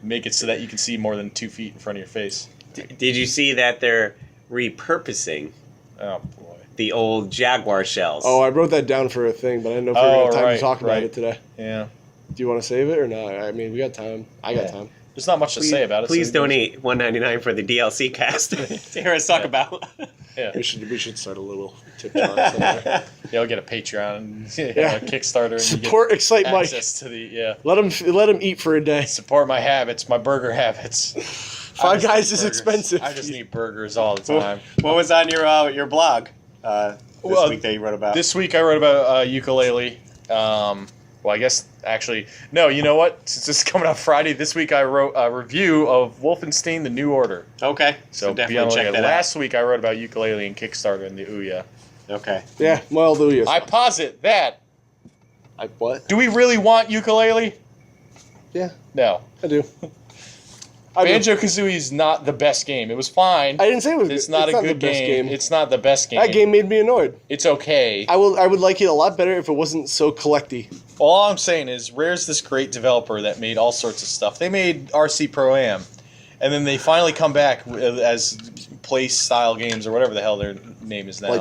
Make it so that you can see more than 2 feet in front of your face. Did you see that they're repurposing Oh boy. the old Jaguar shells? Oh, I wrote that down for a thing, but I didn't know if we were going to have time to talk about right. it today. Yeah. Do you want to save it or not? I mean, we got time. I got time. There's not much to say about it. Please so- donate $1.99 for the DLC cast to hear us talk about. Yeah. We should start a little tip jar somewhere. Yeah, we'll get a Patreon, Yeah. a Kickstarter, and Support you Excite get Mike. access to the Let him eat for a day. support my habits, my burger habits. Five Guys is Burgers. expensive. I just need burgers all the time. What was on your blog this Well, week that you wrote about? This week I wrote about ukulele. Well, I guess actually no. You know what? Since this is coming out Friday, this week I wrote a review of Wolfenstein: The New Order. Okay, So be on definitely the check lookout. that out. Last week I wrote about ukulele and Kickstarter and the Ouya. Okay. Yeah, well, do you? I posit that. What? Do we really want ukulele? Yeah, No. I do. I do. Banjo Kazooie is not the best game. It was fine. I didn't say it was. It's not a the good best game. It's not the best game. That game made me annoyed. It's okay. I would like it a lot better if it wasn't so collecty. All I'm saying is, Rare's this great developer that made all sorts of stuff. They made RC Pro Am, and then they finally come back as play style games or whatever the hell their name is now.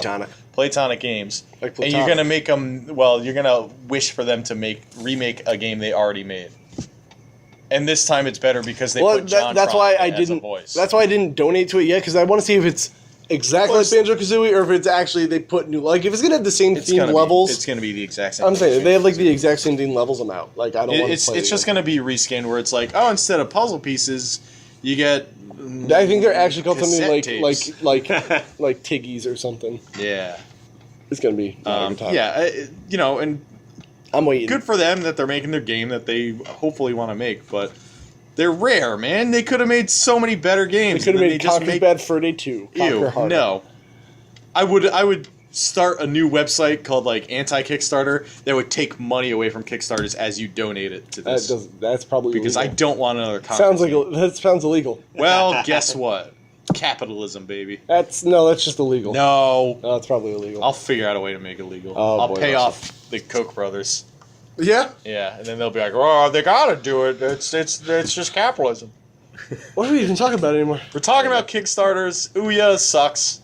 Playtonic Games. Like And you're gonna make them. Well, you're gonna wish for them to remake a game they already made. And this time it's better because they put John that's Tron why I as a didn't. voice. That's why I didn't donate to it yet because I want to see if it's exactly like Banjo Kazooie or if it's actually they put new. Like if it's gonna have the same It's themed gonna levels. It's gonna be the exact same. I'm saying thing. if they have like the exact same themed levels. I'm out. Like I don't want to It's play. it's just gonna be reskinned where it's like, oh, instead of puzzle pieces, you get. I think they're actually called something cassette like tapes. like Tiggies or something. Yeah. It's gonna be not a good time. Yeah, and I'm waiting. good for them that they're making their game that they hopefully want to make, but they're rare, man. They could have made so many better They games. could have and then made they just Conquer make- Bad Fur Day 2. Conquer Ew, Harder. no. I would start a new website called like anti-Kickstarter that would take money away from Kickstarters as you donate it to this. That's probably because I illegal. don't want another Conquer. Sounds like that sounds illegal. Well, guess what? Capitalism, baby. That's just illegal. No. No, it's probably illegal. I'll figure out a way to make it legal. Oh, I'll boy, pay Russell. off the Koch brothers. Yeah. Yeah, and then they'll be like, "Oh, they gotta do it. It's just capitalism." What are we even talking about anymore? We're talking about Kickstarters. Ouya sucks.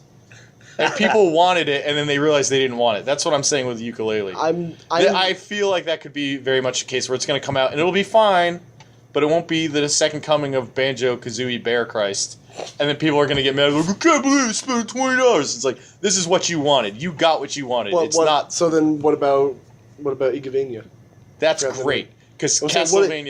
And people wanted it, and then they realized they didn't want it. That's what I'm saying with ukulele. I feel like that could be very much a case where it's going to come out, and it'll be fine, but it won't be the second coming of Banjo Kazooie Bear Christ. And then people are going to get mad, like, I can't believe I spent $20. It's like, this is what you wanted. You got what you wanted. It's not. So then, what about Igavania? That's Castlevania. great because I'm saying,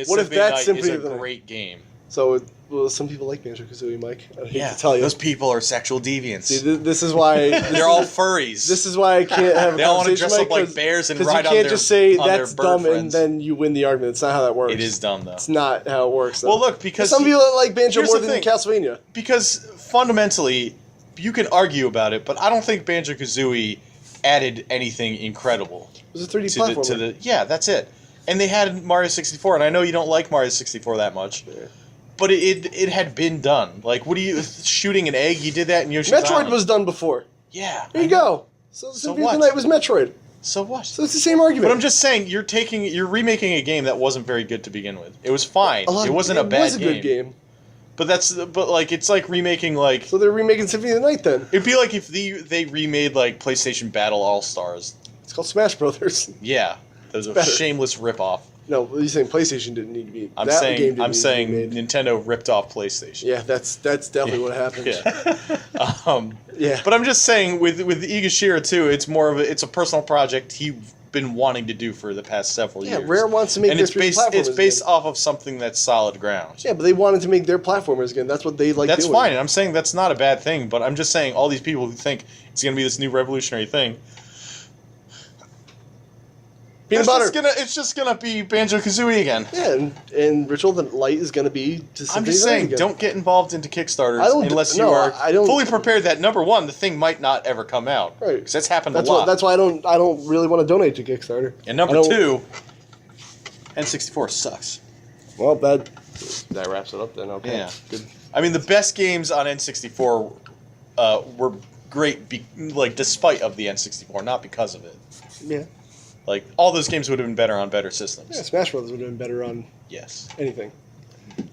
what if Castlevania that's Symphony Night is Symphony a of the Night? great game. So Well, some people like Banjo-Kazooie, Mike. I hate to tell you. those people are sexual deviants. See, this is why... They're all furries. This is why I can't have a They all want to conversation, dress Mike, up like 'cause- bears and 'cause ride you on can't their just say on their that's bird dumb and friends. then you win the argument. It's not how that works. It is dumb though. It's not how it works. Though. Well, look, because some people like Banjo here's more the than thing. Castlevania. because fundamentally, you can argue about it, but I don't think Banjo Kazooie added anything incredible It was a 3D to platformer. the. Yeah, that's it. And they had Mario 64, and I know you don't like Mario 64 that much, Yeah. but it had been done. Like, what are you shooting an egg? You did that in Yoshi's Metroid Island. was done before. Yeah. There you go. So Symphony of the what? Night was Metroid. So what? So it's the same argument. But I'm just saying, you're remaking a game that wasn't very good to begin with. It was fine. It wasn't a bad It was a good game. But like it's like remaking like So they're remaking Symphony of the Night then. it'd be like if they remade like PlayStation Battle All Stars. It's called Smash Brothers. Yeah, that was a Better. shameless ripoff. No, you're saying PlayStation didn't need to be. I'm that game saying didn't I'm need to saying be made. Nintendo ripped off PlayStation. Yeah, that's definitely what happened. Yeah. Yeah. But I'm just saying with Igashira too, it's more of it's a personal project he's been wanting to do for the past several Yeah, years. Rare wants to make and their it's 3D based platformers it's based again. off of something that's solid ground. Yeah, but they wanted to make their platformers again. That's what they like That's doing. fine, and I'm saying that's not a bad thing, but I'm just saying all these people who think it's going to be this new revolutionary thing, Peanut butter. it's just gonna be Banjo-Kazooie again. Yeah, and Ritual of the Light is going to be to I'm Symphony just of the Night saying, again. don't get involved into Kickstarters I don't- unless no, you are I don't- fully prepared that number one, the thing might not ever come out. Right. Because that's happened That's a lot. why. That's why I don't really want to donate to Kickstarter. And I number don't- two, N64 sucks. Well, that wraps it up then. Okay. Yeah. Good. I mean, the best games on N64 were great, despite of the N64, not because of it. Yeah. Like all those games would have been better on better systems. Yeah, Smash Brothers would have been better on Yes. anything.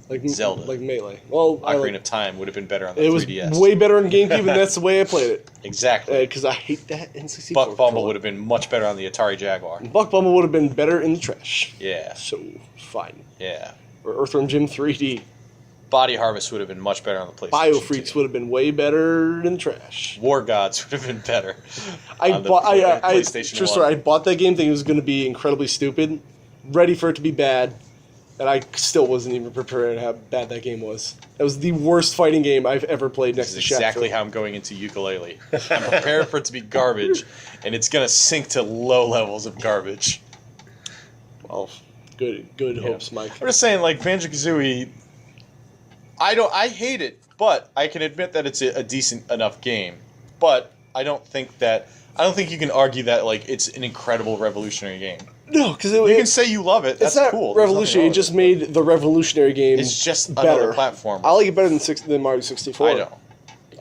Like Zelda. like Melee. Well, Ocarina of Time would have been better on the it was 3DS. way better on GameCube, and that's the way I played it. Exactly. Because I hate that N64. Buck Bumble controller. would have been much better on the Atari Jaguar. Buck Bumble would have been better in the trash. Yeah. So fine. Yeah. Or Earthworm Jim 3D. Body Harvest would have been much better on the PlayStation. BioFreaks 2. would have been way better in the trash. War Gods would have been better. I on the bought. I PlayStation true 1. story. I bought that game thinking it was going to be incredibly stupid, ready for it to be bad, and I still wasn't even prepared how bad that game was. That was the worst fighting game I've ever played next This to is exactly Shaq. how I'm going into ukulele. I'm prepared for it to be garbage, and it's going to sink to low levels of garbage. Well, good hopes, Mike. I'm just saying, like Banjo-Kazooie, I hate it, but I can admit that it's a decent enough game. But I don't think you can argue that like it's an incredible revolutionary game. No, because You can say you love it. That's it's not cool. There's nothing revolutionary. wrong It just with it. made the revolutionary game. It's just better. another platform. I like it better than Mario 64. I don't,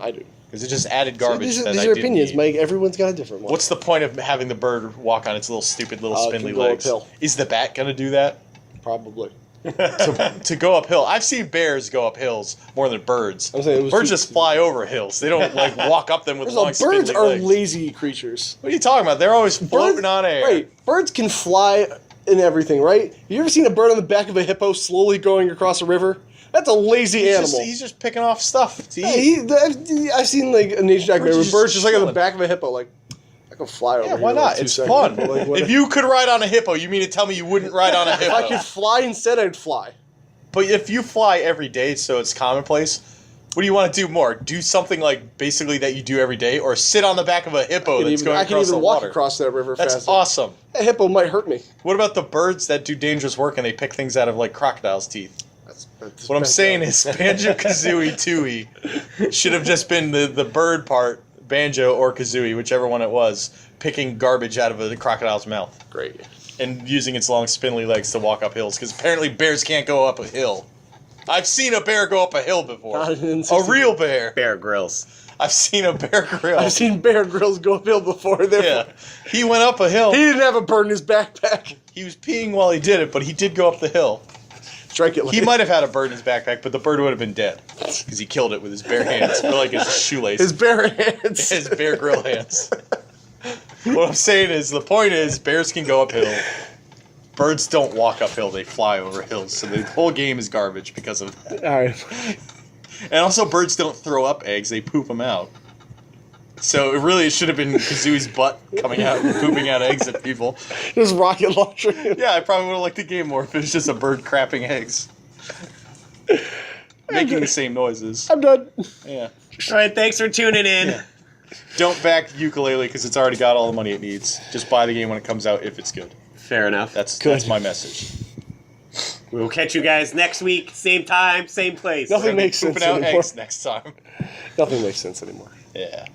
I do. because it just added See, garbage. these that are I didn't opinions, need. Mike. Everyone's got a different one. What's the point of having the bird walk on its little stupid little It spindly can go legs? uphill. Is the bat gonna do that? Probably. To go uphill. I've seen bears go up hills more than birds. I'm saying it was Birds too- just fly over hills. They don't like walk up them with long First of all, birds spindly are legs. lazy creatures. What are you talking about? They're always floating on air. Right. Birds can fly and everything, right? Have you ever seen a bird on the back of a hippo slowly going across a river? That's a lazy animal. He's just picking off stuff to Yeah, eat. I've seen like a nature documentary where just birds just like on the chilling. back of a hippo, like I can fly over. Yeah, here why in, like, not? 2 It's seconds. fun. Like, what- If you could ride on a hippo, you mean to tell me you wouldn't ride on a if I could hippo? fly instead, I'd fly. But if you fly every day, so it's commonplace, what do you want to do more? Do something like basically that you do every day, or sit on the back of a hippo that's going I can across even the walk water? across that river That's faster. awesome. A hippo might hurt me. What about the birds that do dangerous work and they pick things out of like crocodiles' teeth? That's What I'm bad. saying is Banjo-Kazooie Tooie should have just been the bird part, Banjo or Kazooie, whichever one it was, picking garbage out of a crocodile's mouth Great. and using its long spindly legs to walk up hills, because apparently bears can't go up a hill. I've seen a bear go up a hill before. Not in A 60 real bear. Bear Grylls. I've seen a bear grill. I've seen Bear Grylls go uphill before. Yeah. He went up a hill. He didn't have a bird in his backpack. He was peeing while he did it, but he did go up the hill. Strike it. He might have had a bird in his backpack, but the bird would have been dead because he killed it with his bare hands, or like his shoelace, his bare hands. his Bear Grill hands. What I'm saying is, the point is, bears can go uphill. Birds don't walk uphill; they fly over hills. So the whole game is garbage because of that. All right. And also, birds don't throw up eggs; they poop them out. So it really should have been Kazooie's butt coming out and pooping out eggs at people. There's rocket launcher. Yeah, I probably would have liked the game more if it was just a bird crapping eggs. making the same noises. I'm done. Yeah. All right, thanks for tuning in. Don't back Yooka-Laylee because it's already got all the money it needs. Just buy the game when it comes out if it's good. Fair enough. That's my message. We'll catch you guys next week, same time, same place. Nothing makes sense Pooping out anymore. eggs next time. Nothing makes sense anymore. Yeah.